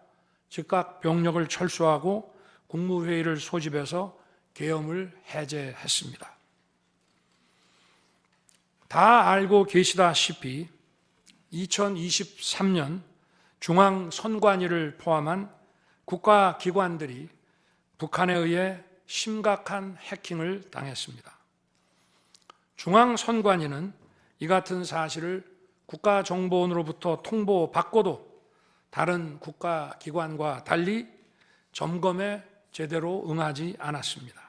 즉각 병력을 철수하고 국무회의를 소집해서 계엄을 해제했습니다. 다 알고 계시다시피 2023년 중앙선관위를 포함한 국가기관들이 북한에 의해 심각한 해킹을 당했습니다. 중앙선관위는 이 같은 사실을 국가정보원으로부터 통보받고도 다른 국가기관과 달리 점검에 제대로 응하지 않았습니다.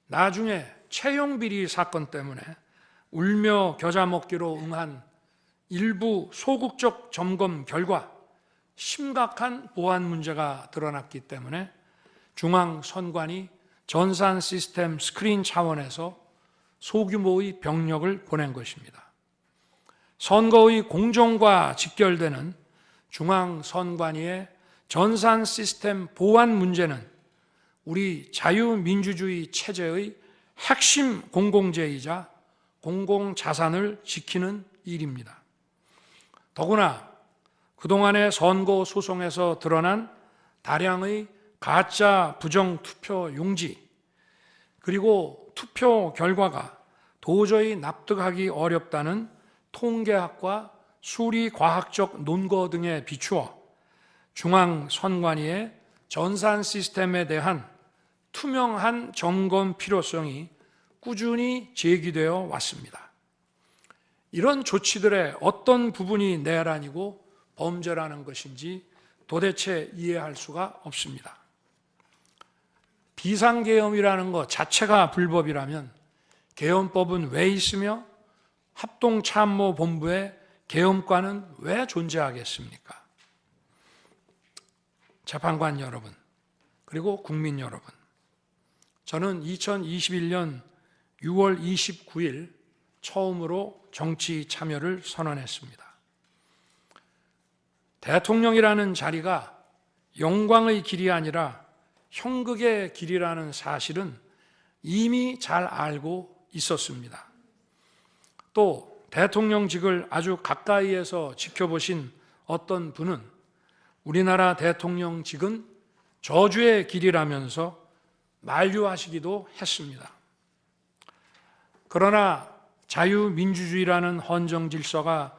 나중에 채용비리 사건 때문에 울며 겨자 먹기로 응한 일부 소극적 점검 결과 심각한 보안 문제가 드러났기 때문에 중앙선관위 전산 시스템 스크린 차원에서 소규모의 병력을 보낸 것입니다. 선거의 공정과 직결되는 중앙선관위의 전산 시스템 보안 문제는 우리 자유민주주의 체제의 핵심 공공재이자 공공자산을 지키는 일입니다. 더구나 그동안의 선거 소송에서 드러난 다량의 가짜 부정투표 용지, 그리고 투표 결과가 도저히 납득하기 어렵다는 통계학과 수리과학적 논거 등에 비추어 중앙선관위의 전산 시스템에 대한 투명한 점검 필요성이 꾸준히 제기되어 왔습니다. 이런 조치들의 어떤 부분이 내란이고 범죄라는 것인지 도대체 이해할 수가 없습니다. 비상계엄이라는 것 자체가 불법이라면 계엄법은 왜 있으며 합동참모본부의 계엄관은 왜 존재하겠습니까? 재판관 여러분, 그리고 국민 여러분, 저는 2021년 6월 29일 처음으로 정치 참여를 선언했습니다. 대통령이라는 자리가 영광의 길이 아니라 형극의 길이라는 사실은 이미 잘 알고 있었습니다. 또 대통령직을 아주 가까이에서 지켜보신 어떤 분은 우리나라 대통령직은 저주의 길이라면서 만류하시기도 했습니다. 그러나 자유민주주의라는 헌정 질서가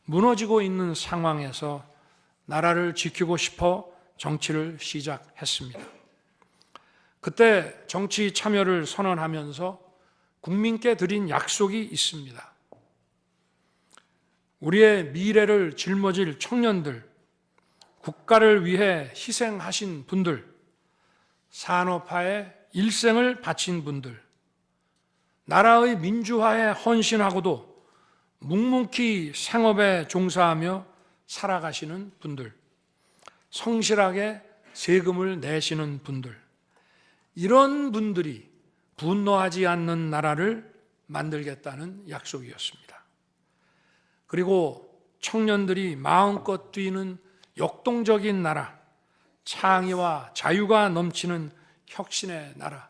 무너지고 있는 상황에서 나라를 지키고 싶어 정치를 시작했습니다. 그때 정치 참여를 선언하면서 국민께 드린 약속이 있습니다. 우리의 미래를 짊어질 청년들, 국가를 위해 희생하신 분들, 산업화에 일생을 바친 분들, 나라의 민주화에 헌신하고도 묵묵히 생업에 종사하며 살아가시는 분들, 성실하게 세금을 내시는 분들, 이런 분들이 분노하지 않는 나라를 만들겠다는 약속이었습니다. 그리고 청년들이 마음껏 뛰는 역동적인 나라, 창의와 자유가 넘치는 혁신의 나라,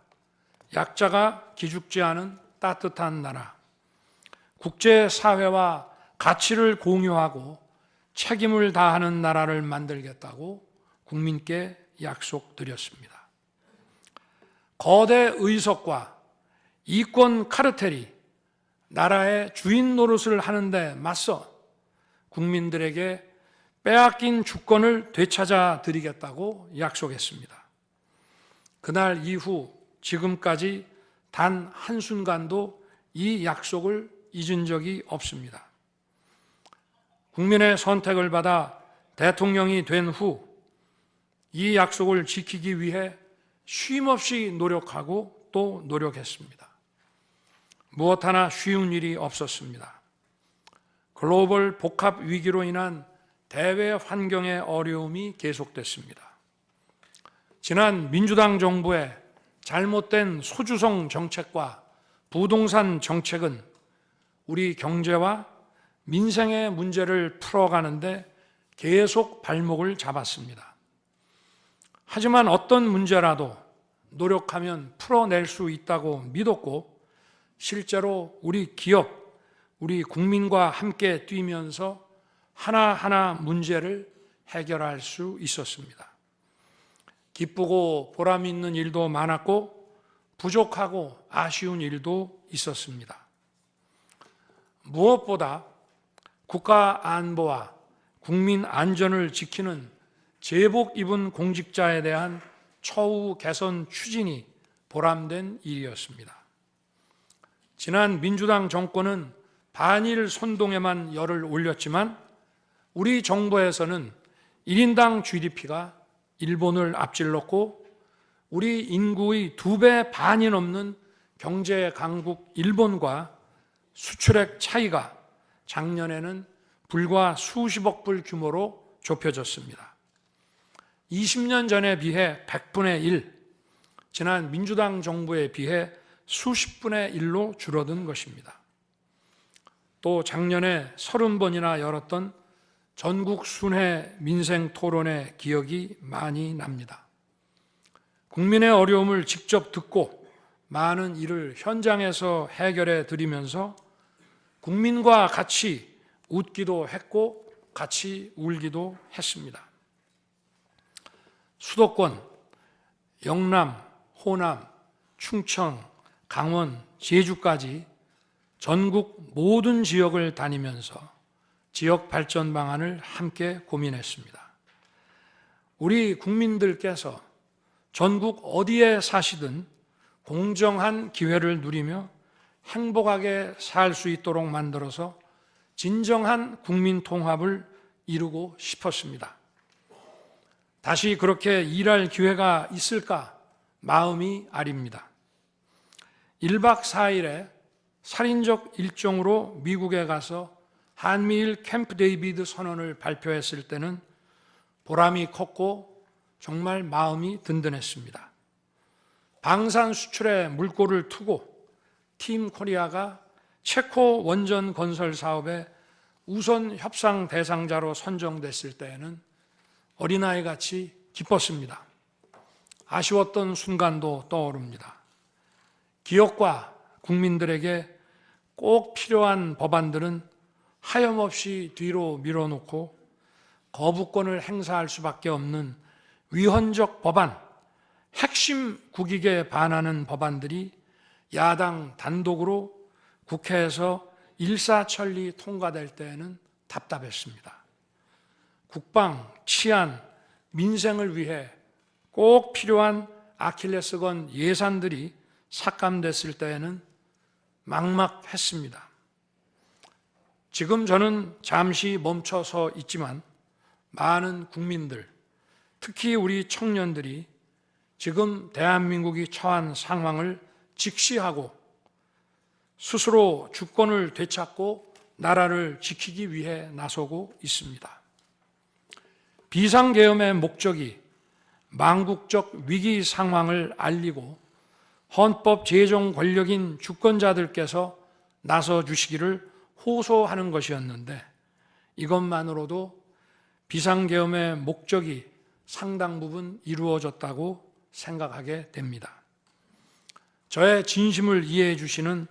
약자가 기죽지 않은 따뜻한 나라, 국제사회와 가치를 공유하고 책임을 다하는 나라를 만들겠다고 국민께 약속드렸습니다. 거대 의석과 이권 카르텔이 나라의 주인 노릇을 하는데 맞서 국민들에게 빼앗긴 주권을 되찾아 드리겠다고 약속했습니다. 그날 이후 지금까지 단 한순간도 이 약속을 잊은 적이 없습니다. 국민의 선택을 받아 대통령이 된 후 이 약속을 지키기 위해 쉼없이 노력하고 또 노력했습니다. 무엇 하나 쉬운 일이 없었습니다. 글로벌 복합 위기로 인한 대외 환경의 어려움이 계속됐습니다. 지난 민주당 정부의 잘못된 소주성 정책과 부동산 정책은 우리 경제와 민생의 문제를 풀어가는데 계속 발목을 잡았습니다. 하지만 어떤 문제라도 노력하면 풀어낼 수 있다고 믿었고 실제로 우리 기업, 우리 국민과 함께 뛰면서 하나하나 문제를 해결할 수 있었습니다. 기쁘고 보람 있는 일도 많았고 부족하고 아쉬운 일도 있었습니다. 무엇보다 국가 안보와 국민 안전을 지키는 제복 입은 공직자에 대한 처우 개선 추진이 보람된 일이었습니다. 지난 민주당 정권은 반일 선동에만 열을 올렸지만 우리 정부에서는 1인당 GDP가 일본을 앞질렀고 우리 인구의 2배 반이 넘는 경제 강국 일본과 수출액 차이가 작년에는 불과 수십억 불 규모로 좁혀졌습니다. 20년 전에 비해 100분의 1, 지난 민주당 정부에 비해 수십분의 1로 줄어든 것입니다. 또 작년에 30번이나 열었던 전국 순회 민생 토론의 기억이 많이 납니다. 국민의 어려움을 직접 듣고 많은 일을 현장에서 해결해 드리면서 국민과 같이 웃기도 했고 같이 울기도 했습니다. 수도권, 영남, 호남, 충청, 강원, 제주까지 전국 모든 지역을 다니면서 지역 발전 방안을 함께 고민했습니다. 우리 국민들께서 전국 어디에 사시든 공정한 기회를 누리며 행복하게 살 수 있도록 만들어서 진정한 국민 통합을 이루고 싶었습니다. 다시 그렇게 일할 기회가 있을까 마음이 아립니다. 1박 4일의 살인적 일정으로 미국에 가서 한미일 캠프 데이비드 선언을 발표했을 때는 보람이 컸고 정말 마음이 든든했습니다. 방산 수출에 물꼬를 트고 팀 코리아가 체코 원전 건설 사업의 우선 협상 대상자로 선정됐을 때에는 어린아이같이 기뻤습니다. 아쉬웠던 순간도 떠오릅니다. 기업과 국민들에게 꼭 필요한 법안들은 하염없이 뒤로 밀어놓고 거부권을 행사할 수밖에 없는 위헌적 법안, 핵심 국익에 반하는 법안들이 야당 단독으로 국회에서 일사천리 통과될 때에는 답답했습니다. 국방, 치안, 민생을 위해 꼭 필요한 아킬레스건 예산들이 삭감됐을 때에는 막막했습니다. 지금 저는 잠시 멈춰서 있지만 많은 국민들, 특히 우리 청년들이 지금 대한민국이 처한 상황을 직시하고 스스로 주권을 되찾고 나라를 지키기 위해 나서고 있습니다. 비상계엄의 목적이 망국적 위기 상황을 알리고 헌법 제정 권력인 주권자들께서 나서 주시기를 호소하는 것이었는데 이것만으로도 비상계엄의 목적이 상당 부분 이루어졌다고 생각하게 됩니다. 저의 진심을 이해해 주시는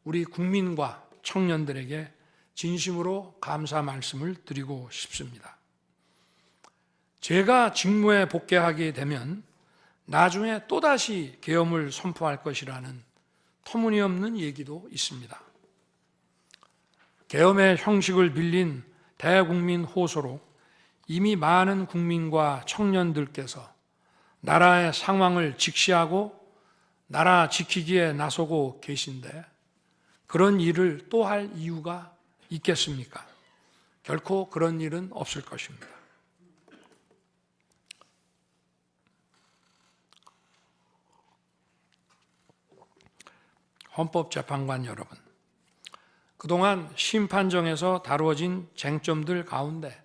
우리 국민과 청년들에게 진심으로 감사 말씀을 드리고 싶습니다. 제가 직무에 복귀하게 되면 나중에 또다시 계엄을 선포할 것이라는 터무니없는 얘기도 있습니다. 계엄의 형식을 빌린 대국민 호소로 이미 많은 국민과 청년들께서 나라의 상황을 직시하고 나라 지키기에 나서고 계신데 그런 일을 또 할 이유가 있겠습니까? 결코 그런 일은 없을 것입니다. 헌법재판관 여러분, 그동안 심판정에서 다루어진 쟁점들 가운데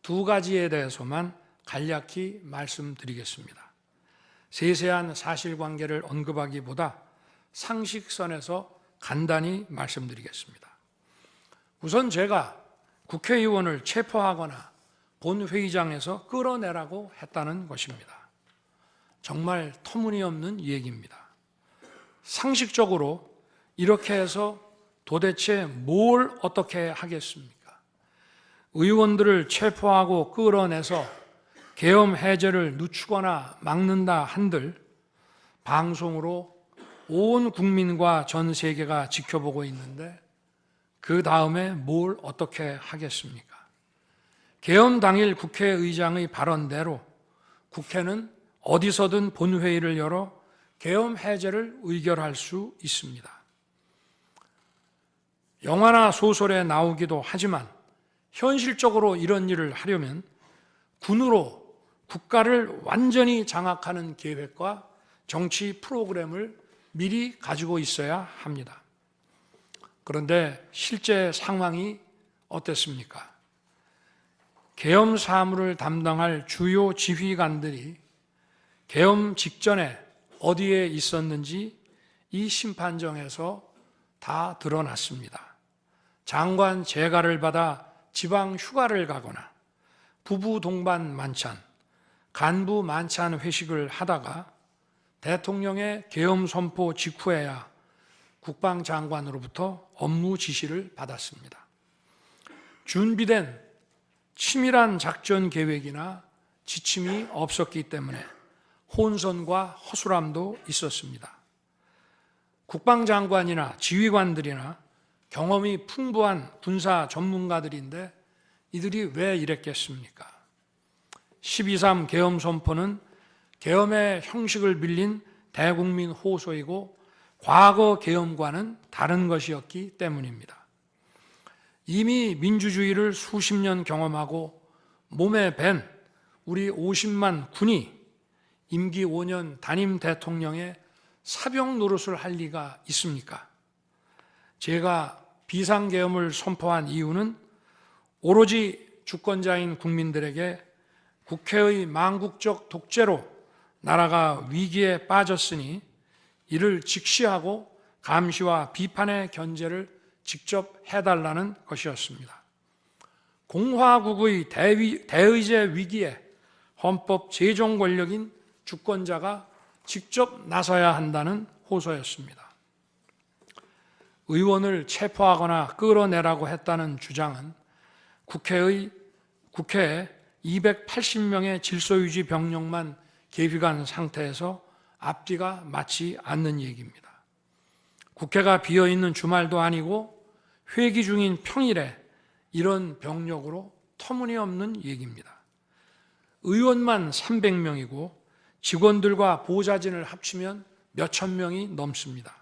두 가지에 대해서만 간략히 말씀드리겠습니다. 세세한 사실관계를 언급하기보다 상식선에서 간단히 말씀드리겠습니다. 우선 제가 국회의원을 체포하거나 본회의장에서 끌어내라고 했다는 것입니다. 정말 터무니없는 얘기입니다. 상식적으로 이렇게 해서 도대체 뭘 어떻게 하겠습니까? 의원들을 체포하고 끌어내서 계엄 해제를 늦추거나 막는다 한들 방송으로 온 국민과 전 세계가 지켜보고 있는데 그 다음에 뭘 어떻게 하겠습니까? 계엄 당일 국회의장의 발언대로 국회는 어디서든 본회의를 열어 계엄 해제를 의결할 수 있습니다. 영화나 소설에 나오기도 하지만 현실적으로 이런 일을 하려면 군으로 국가를 완전히 장악하는 계획과 정치 프로그램을 미리 가지고 있어야 합니다. 그런데 실제 상황이 어땠습니까? 계엄 사무를 담당할 주요 지휘관들이 계엄 직전에 어디에 있었는지 이 심판정에서 다 드러났습니다. 장관 재가를 받아 지방 휴가를 가거나 부부 동반 만찬, 간부 만찬 회식을 하다가 대통령의 계엄 선포 직후에야 국방장관으로부터 업무 지시를 받았습니다. 준비된 치밀한 작전 계획이나 지침이 없었기 때문에 혼선과 허술함도 있었습니다. 국방장관이나 지휘관들이나 경험이 풍부한 군사 전문가들인데 이들이 왜 이랬겠습니까? 12.3 계엄 선포는 계엄의 형식을 빌린 대국민 호소이고 과거 계엄과는 다른 것이었기 때문입니다. 이미 민주주의를 수십 년 경험하고 몸에 밴 우리 50만 군이 임기 5년 단임 대통령의 사병 노릇을 할 리가 있습니까? 제가 비상계엄을 선포한 이유는 오로지 주권자인 국민들에게 국회의 망국적 독재로 나라가 위기에 빠졌으니 이를 직시하고 감시와 비판의 견제를 직접 해달라는 것이었습니다. 공화국의 대의제 위기에 헌법 제정 권력인 주권자가 직접 나서야 한다는 호소였습니다. 의원을 체포하거나 끌어내라고 했다는 주장은 국회에 280명의 질서유지 병력만 계획한 상태에서 앞뒤가 맞지 않는 얘기입니다. 국회가 비어있는 주말도 아니고 회기 중인 평일에 이런 병력으로 터무니없는 얘기입니다. 의원만 300명이고 직원들과 보좌진을 합치면 몇천 명이 넘습니다.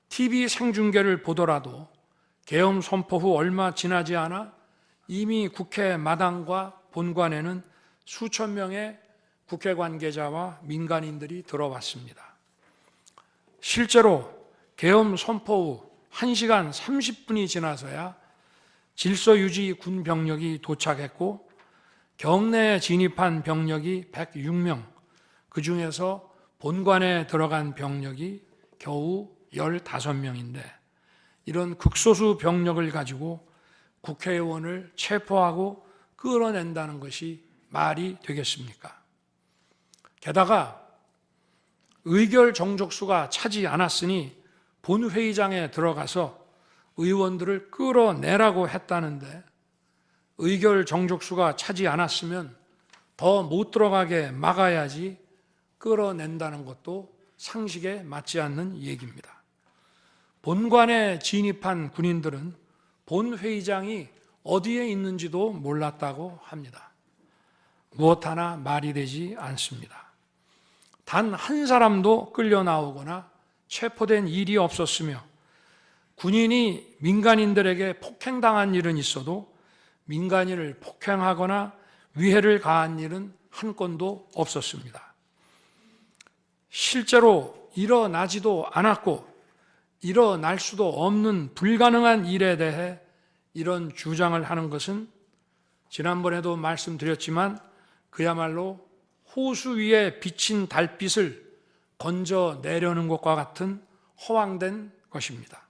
TV 생중계를 보더라도 계엄 선포 후 얼마 지나지 않아 이미 국회 마당과 본관에는 수천 명의 국회 관계자와 민간인들이 들어왔습니다. 실제로 계엄 선포 후 1시간 30분이 지나서야 질서유지 군 병력이 도착했고 경내에 진입한 병력이 106명, 그 중에서 본관에 들어간 병력이 겨우 15명인데 이런 극소수 병력을 가지고 국회의원을 체포하고 끌어낸다는 것이 말이 되겠습니까? 게다가 의결 정족수가 차지 않았으니 본회의장에 들어가서 의원들을 끌어내라고 했다는데 의결 정족수가 차지 않았으면 더 못 들어가게 막아야지 끌어낸다는 것도 상식에 맞지 않는 얘기입니다. 본관에 진입한 군인들은 본회의장이 어디에 있는지도 몰랐다고 합니다. 무엇 하나 말이 되지 않습니다. 단 한 사람도 끌려 나오거나 체포된 일이 없었으며 군인이 민간인들에게 폭행당한 일은 있어도 민간인을 폭행하거나 위해를 가한 일은 한 건도 없었습니다. 실제로 일어나지도 않았고 일어날 수도 없는 불가능한 일에 대해 이런 주장을 하는 것은 지난번에도 말씀드렸지만 그야말로 호수 위에 비친 달빛을 건져내려는 것과 같은 허황된 것입니다.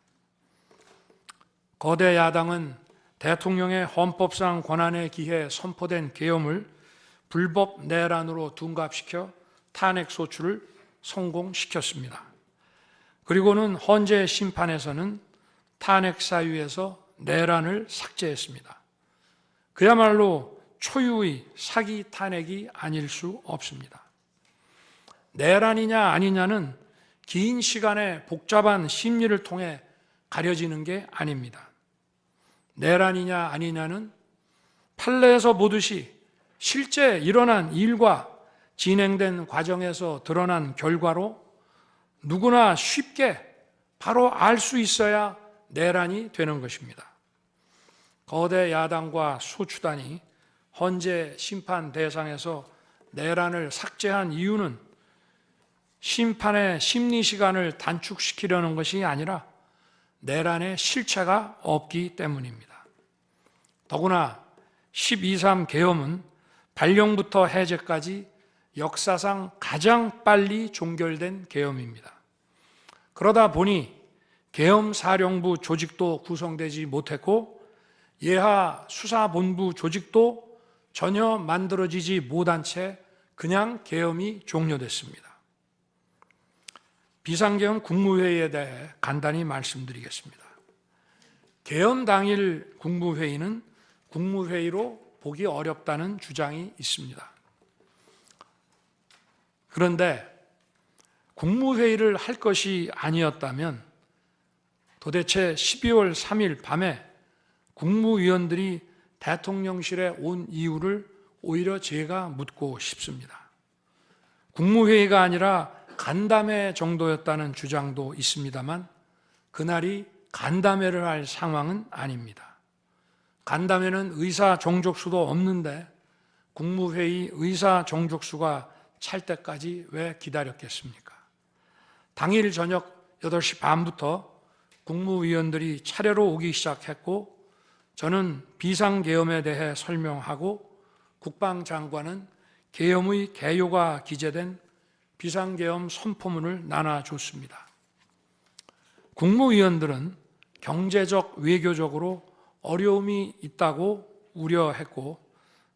거대 야당은 대통령의 헌법상 권한에 기해 선포된 계엄을 불법 내란으로 둔갑시켜 탄핵 소추를 성공시켰습니다. 그리고는 헌재 심판에서는 탄핵 사유에서 내란을 삭제했습니다. 그야말로 초유의 사기 탄핵이 아닐 수 없습니다. 내란이냐 아니냐는 긴 시간의 복잡한 심리를 통해 가려지는 게 아닙니다. 내란이냐 아니냐는 판례에서 보듯이 실제 일어난 일과 진행된 과정에서 드러난 결과로 누구나 쉽게 바로 알 수 있어야 내란이 되는 것입니다. 거대 야당과 소추단이 헌재 심판 대상에서 내란을 삭제한 이유는 심판의 심리 시간을 단축시키려는 것이 아니라 내란의 실체가 없기 때문입니다. 더구나 12.3 계엄은 발령부터 해제까지 역사상 가장 빨리 종결된 계엄입니다. 그러다 보니 계엄 사령부 조직도 구성되지 못했고 예하 수사본부 조직도 전혀 만들어지지 못한 채 그냥 계엄이 종료됐습니다. 비상계엄 국무회의에 대해 간단히 말씀드리겠습니다. 계엄 당일 국무회의는 국무회의로 보기 어렵다는 주장이 있습니다. 그런데 국무회의를 할 것이 아니었다면 도대체 12월 3일 밤에 국무위원들이 대통령실에 온 이유를 오히려 제가 묻고 싶습니다. 국무회의가 아니라 간담회 정도였다는 주장도 있습니다만 그날이 간담회를 할 상황은 아닙니다. 간담회는 의사 정족수도 없는데 국무회의 의사 정족수가 찰 때까지 왜 기다렸겠습니까? 당일 저녁 8시 반부터 국무위원들이 차례로 오기 시작했고 저는 비상계엄에 대해 설명하고 국방장관은 계엄의 개요가 기재된 비상계엄 선포문을 나눠줬습니다. 국무위원들은 경제적, 외교적으로 어려움이 있다고 우려했고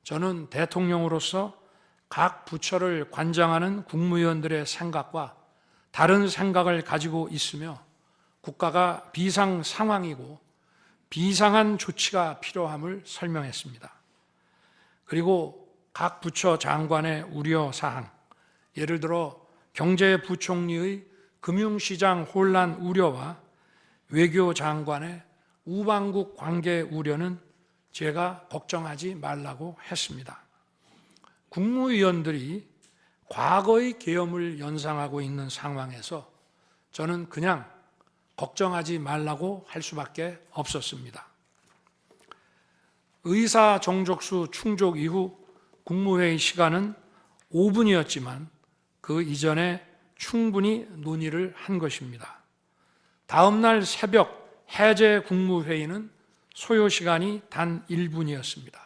저는 대통령으로서 각 부처를 관장하는 국무위원들의 생각과 다른 생각을 가지고 있으며 국가가 비상 상황이고 비상한 조치가 필요함을 설명했습니다. 그리고 각 부처 장관의 우려사항, 예를 들어 경제부총리의 금융시장 혼란 우려와 외교장관의 우방국 관계 우려는 제가 걱정하지 말라고 했습니다. 국무위원들이 과거의 계엄을 연상하고 있는 상황에서 저는 그냥 걱정하지 말라고 할 수밖에 없었습니다. 의사 정족수 충족 이후 국무회의 시간은 5분이었지만 그 이전에 충분히 논의를 한 것입니다. 다음 날 새벽 해제 국무회의는 소요 시간이 단 1분이었습니다.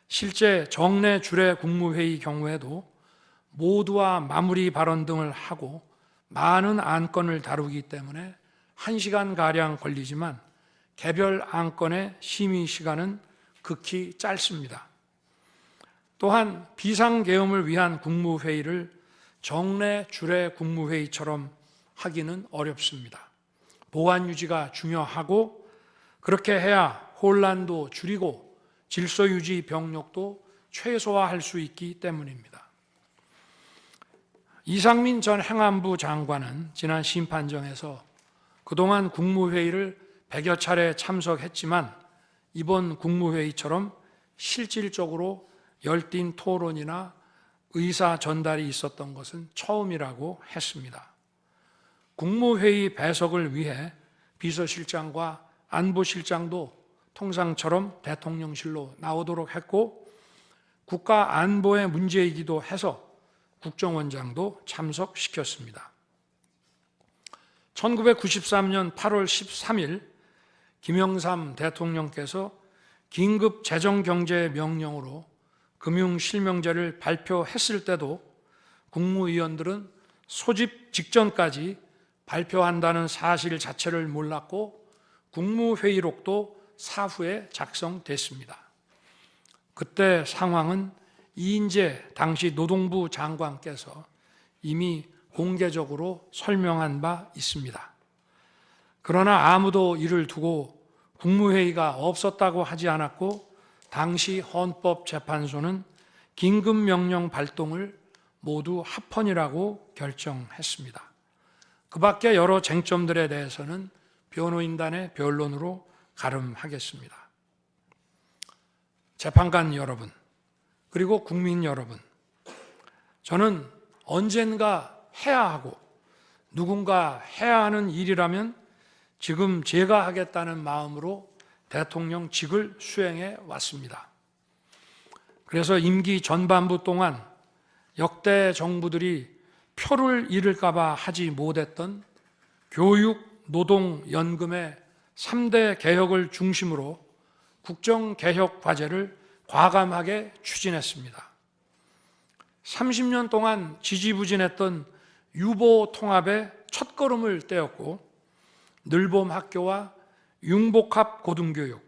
실제 정례 주례 국무회의 경우에도 모두와 마무리 발언 등을 하고 많은 안건을 다루기 때문에 1시간가량 걸리지만 개별 안건의 심의 시간은 극히 짧습니다. 또한 비상계엄을 위한 국무회의를 정례 주례 국무회의처럼 하기는 어렵습니다. 보안 유지가 중요하고 그렇게 해야 혼란도 줄이고 질서 유지 병력도 최소화할 수 있기 때문입니다. 이상민 전 행안부 장관은 지난 심판정에서 그동안 국무회의를 100여 차례 참석했지만 이번 국무회의처럼 실질적으로 열띤 토론이나 의사 전달이 있었던 것은 처음이라고 했습니다. 국무회의 배석을 위해 비서실장과 안보실장도 통상처럼 대통령실로 나오도록 했고 국가 안보의 문제이기도 해서 국정원장도 참석시켰습니다. 1993년 8월 13일 김영삼 대통령께서 긴급 재정경제 명령으로 금융실명제를 발표했을 때도 국무위원들은 소집 직전까지 발표한다는 사실 자체를 몰랐고 국무회의록도 사후에 작성됐습니다. 그때 상황은 이인재 당시 노동부 장관께서 이미 공개적으로 설명한 바 있습니다. 그러나 아무도 이를 두고 국무회의가 없었다고 하지 않았고 당시 헌법재판소는 긴급명령 발동을 모두 합헌이라고 결정했습니다. 그 밖에 여러 쟁점들에 대해서는 변호인단의 변론으로 가름하겠습니다. 재판관 여러분, 그리고 국민 여러분, 저는 언젠가 해야 하고 누군가 해야 하는 일이라면 지금 제가 하겠다는 마음으로 대통령직을 수행해 왔습니다. 그래서 임기 전반부 동안 역대 정부들이 표를 잃을까 봐 하지 못했던 교육, 노동, 연금의 3대 개혁을 중심으로 국정개혁 과제를 과감하게 추진했습니다. 30년 동안 지지부진했던 유보 통합의 첫걸음을 떼었고 늘봄 학교와 융복합 고등교육,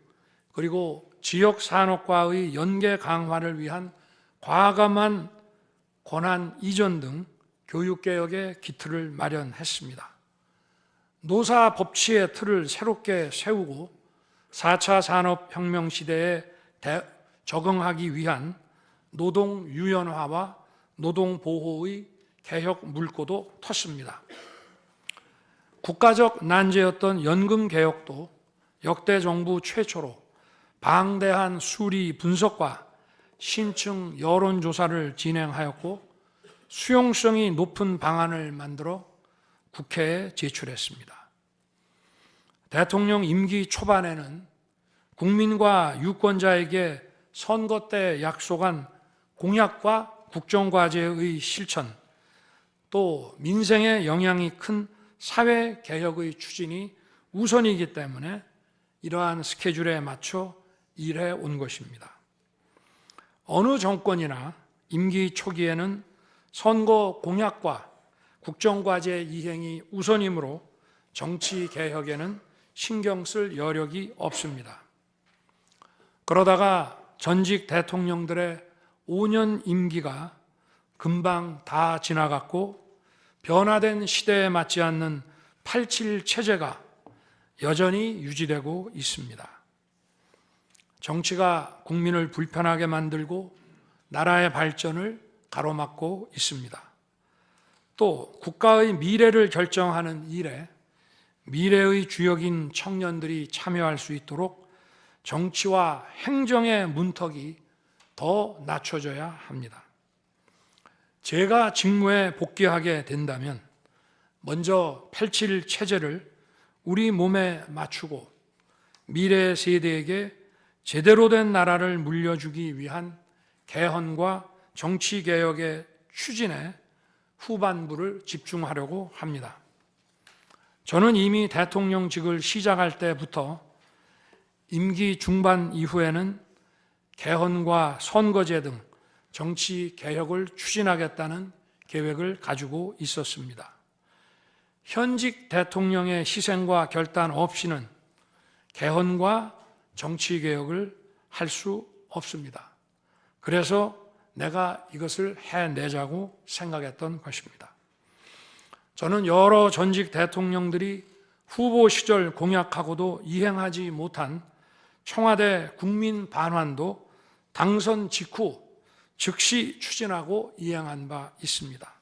그리고 지역 산업과의 연계 강화를 위한 과감한 권한 이전 등 교육개혁의 기틀을 마련했습니다. 노사 법치의 틀을 새롭게 세우고 4차 산업혁명 시대에 적응하기 위한 노동 유연화와 노동 보호의 개혁 물꼬도 텄습니다. 국가적 난제였던 연금 개혁도 역대 정부 최초로 방대한 수리 분석과 신층 여론조사를 진행하였고 수용성이 높은 방안을 만들어 국회에 제출했습니다. 대통령 임기 초반에는 국민과 유권자에게 선거 때 약속한 공약과 국정과제의 실천, 또 민생에 영향이 큰 사회개혁의 추진이 우선이기 때문에 이러한 스케줄에 맞춰 일해 온 것입니다. 어느 정권이나 임기 초기에는 선거 공약과 국정과제 이행이 우선이므로 정치개혁에는 신경 쓸 여력이 없습니다. 그러다가 전직 대통령들의 5년 임기가 금방 다 지나갔고 변화된 시대에 맞지 않는 87 체제가 여전히 유지되고 있습니다. 정치가 국민을 불편하게 만들고 나라의 발전을 가로막고 있습니다. 또 국가의 미래를 결정하는 일에 미래의 주역인 청년들이 참여할 수 있도록 정치와 행정의 문턱이 더 낮춰져야 합니다. 제가 직무에 복귀하게 된다면 먼저 87 체제를 우리 몸에 맞추고 미래 세대에게 제대로 된 나라를 물려주기 위한 개헌과 정치개혁의 추진에 후반부를 집중하려고 합니다. 저는 이미 대통령직을 시작할 때부터 임기 중반 이후에는 개헌과 선거제 등 정치 개혁을 추진하겠다는 계획을 가지고 있었습니다. 현직 대통령의 희생과 결단 없이는 개헌과 정치 개혁을 할 수 없습니다. 그래서 내가 이것을 해내자고 생각했던 것입니다. 저는 여러 전직 대통령들이 후보 시절 공약하고도 이행하지 못한 청와대 국민 반환도 당선 직후 즉시 추진하고 이행한 바 있습니다.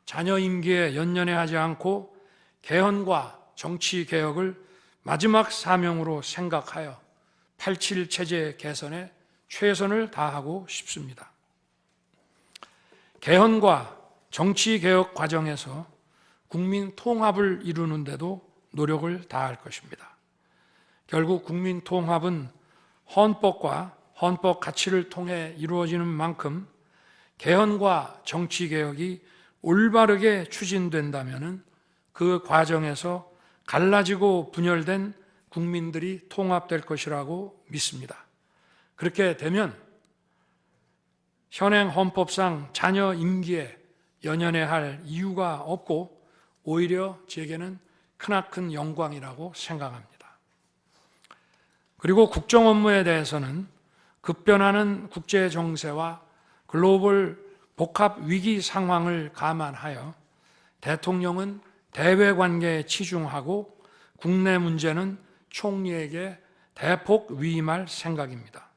자녀 임기에 연연해하지 않고 개헌과 정치 개혁을 마지막 사명으로 생각하여 87 체제 개선에 최선을 다하고 싶습니다. 개헌과 정치 개혁 과정에서 국민 통합을 이루는 데도 노력을 다할 것입니다. 결국 국민 통합은 헌법과 헌법 가치를 통해 이루어지는 만큼 개헌과 정치 개혁이 올바르게 추진된다면 그 과정에서 갈라지고 분열된 국민들이 통합될 것이라고 믿습니다. 그렇게 되면 현행 헌법상 자녀 임기에 연연해야 할 이유가 없고 오히려 제게는 크나큰 영광이라고 생각합니다. 그리고 국정 업무에 대해서는 급변하는 국제 정세와 글로벌 복합 위기 상황을 감안하여 대통령은 대외 관계에 치중하고 국내 문제는 총리에게 대폭 위임할 생각입니다.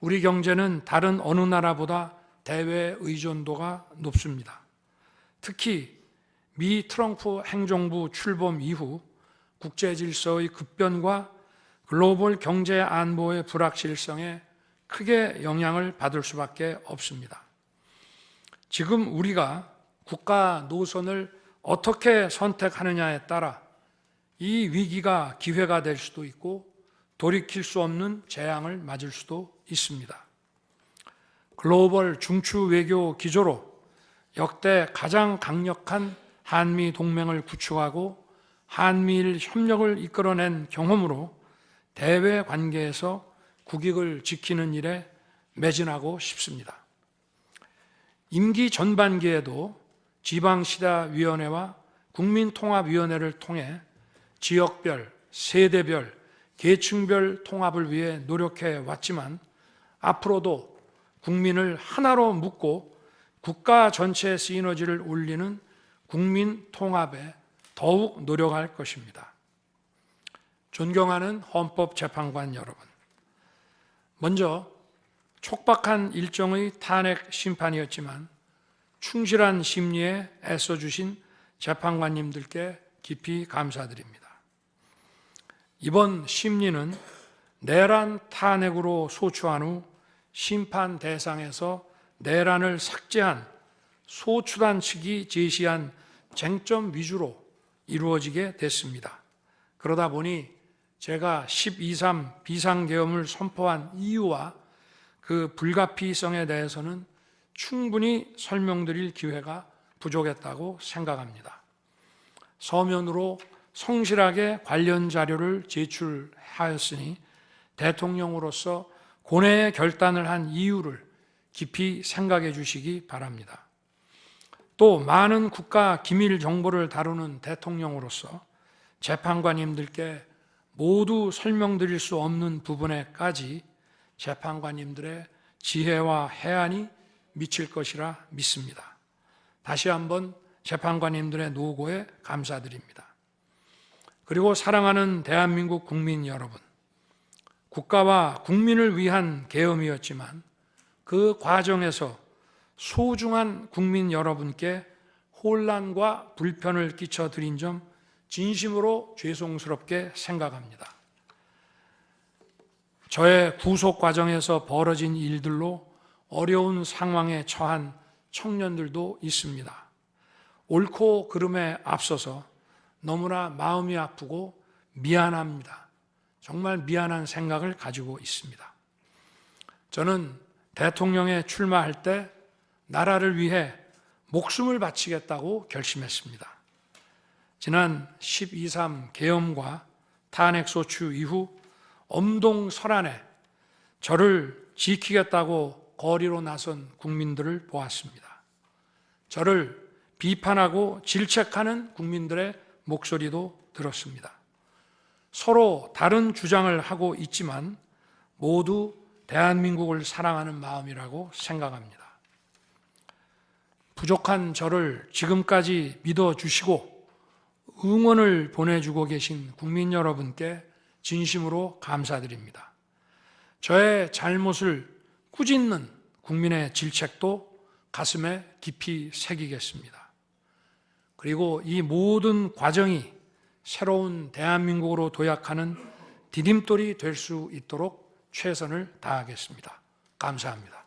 우리 경제는 다른 어느 나라보다 대외 의존도가 높습니다. 특히 미 트럼프 행정부 출범 이후 국제 질서의 급변과 글로벌 경제 안보의 불확실성에 크게 영향을 받을 수밖에 없습니다. 지금 우리가 국가 노선을 어떻게 선택하느냐에 따라 이 위기가 기회가 될 수도 있고 돌이킬 수 없는 재앙을 맞을 수도 있습니다. 글로벌 중추 외교 기조로 역대 가장 강력한 한미 동맹을 구축하고 한미일 협력을 이끌어낸 경험으로 대외 관계에서 국익을 지키는 일에 매진하고 싶습니다. 임기 전반기에도 지방시다위원회와 국민통합위원회를 통해 지역별, 세대별 계층별 통합을 위해 노력해 왔지만 앞으로도 국민을 하나로 묶고 국가 전체의 시너지를 올리는 국민 통합에 더욱 노력할 것입니다. 존경하는 헌법재판관 여러분, 먼저 촉박한 일정의 탄핵 심판이었지만 충실한 심리에 애써주신 재판관님들께 깊이 감사드립니다. 이번 심리는 내란 탄핵으로 소추한 후 심판 대상에서 내란을 삭제한 소추단 측이 제시한 쟁점 위주로 이루어지게 됐습니다. 그러다 보니 제가 12.3 비상계엄을 선포한 이유와 그 불가피성에 대해서는 충분히 설명드릴 기회가 부족했다고 생각합니다. 서면으로 성실하게 관련 자료를 제출하였으니 대통령으로서 고뇌의 결단을 한 이유를 깊이 생각해 주시기 바랍니다. 또 많은 국가 기밀 정보를 다루는 대통령으로서 재판관님들께 모두 설명드릴 수 없는 부분에까지 재판관님들의 지혜와 해안이 미칠 것이라 믿습니다. 다시 한번 재판관님들의 노고에 감사드립니다. 그리고 사랑하는 대한민국 국민 여러분, 국가와 국민을 위한 계엄이었지만 그 과정에서 소중한 국민 여러분께 혼란과 불편을 끼쳐드린 점 진심으로 죄송스럽게 생각합니다. 저의 구속 과정에서 벌어진 일들로 어려운 상황에 처한 청년들도 있습니다. 옳고 그름에 앞서서 너무나 마음이 아프고 미안합니다. 정말 미안한 생각을 가지고 있습니다. 저는 대통령에 출마할 때 나라를 위해 목숨을 바치겠다고 결심했습니다. 지난 12.3 계엄과 탄핵소추 이후 엄동설안에 저를 지키겠다고 거리로 나선 국민들을 보았습니다. 저를 비판하고 질책하는 국민들의 목소리도 들었습니다. 서로 다른 주장을 하고 있지만 모두 대한민국을 사랑하는 마음이라고 생각합니다. 부족한 저를 지금까지 믿어주시고 응원을 보내주고 계신 국민 여러분께 진심으로 감사드립니다. 저의 잘못을 꾸짖는 국민의 질책도 가슴에 깊이 새기겠습니다. 그리고 이 모든 과정이 새로운 대한민국으로 도약하는 디딤돌이 될 수 있도록 최선을 다하겠습니다. 감사합니다.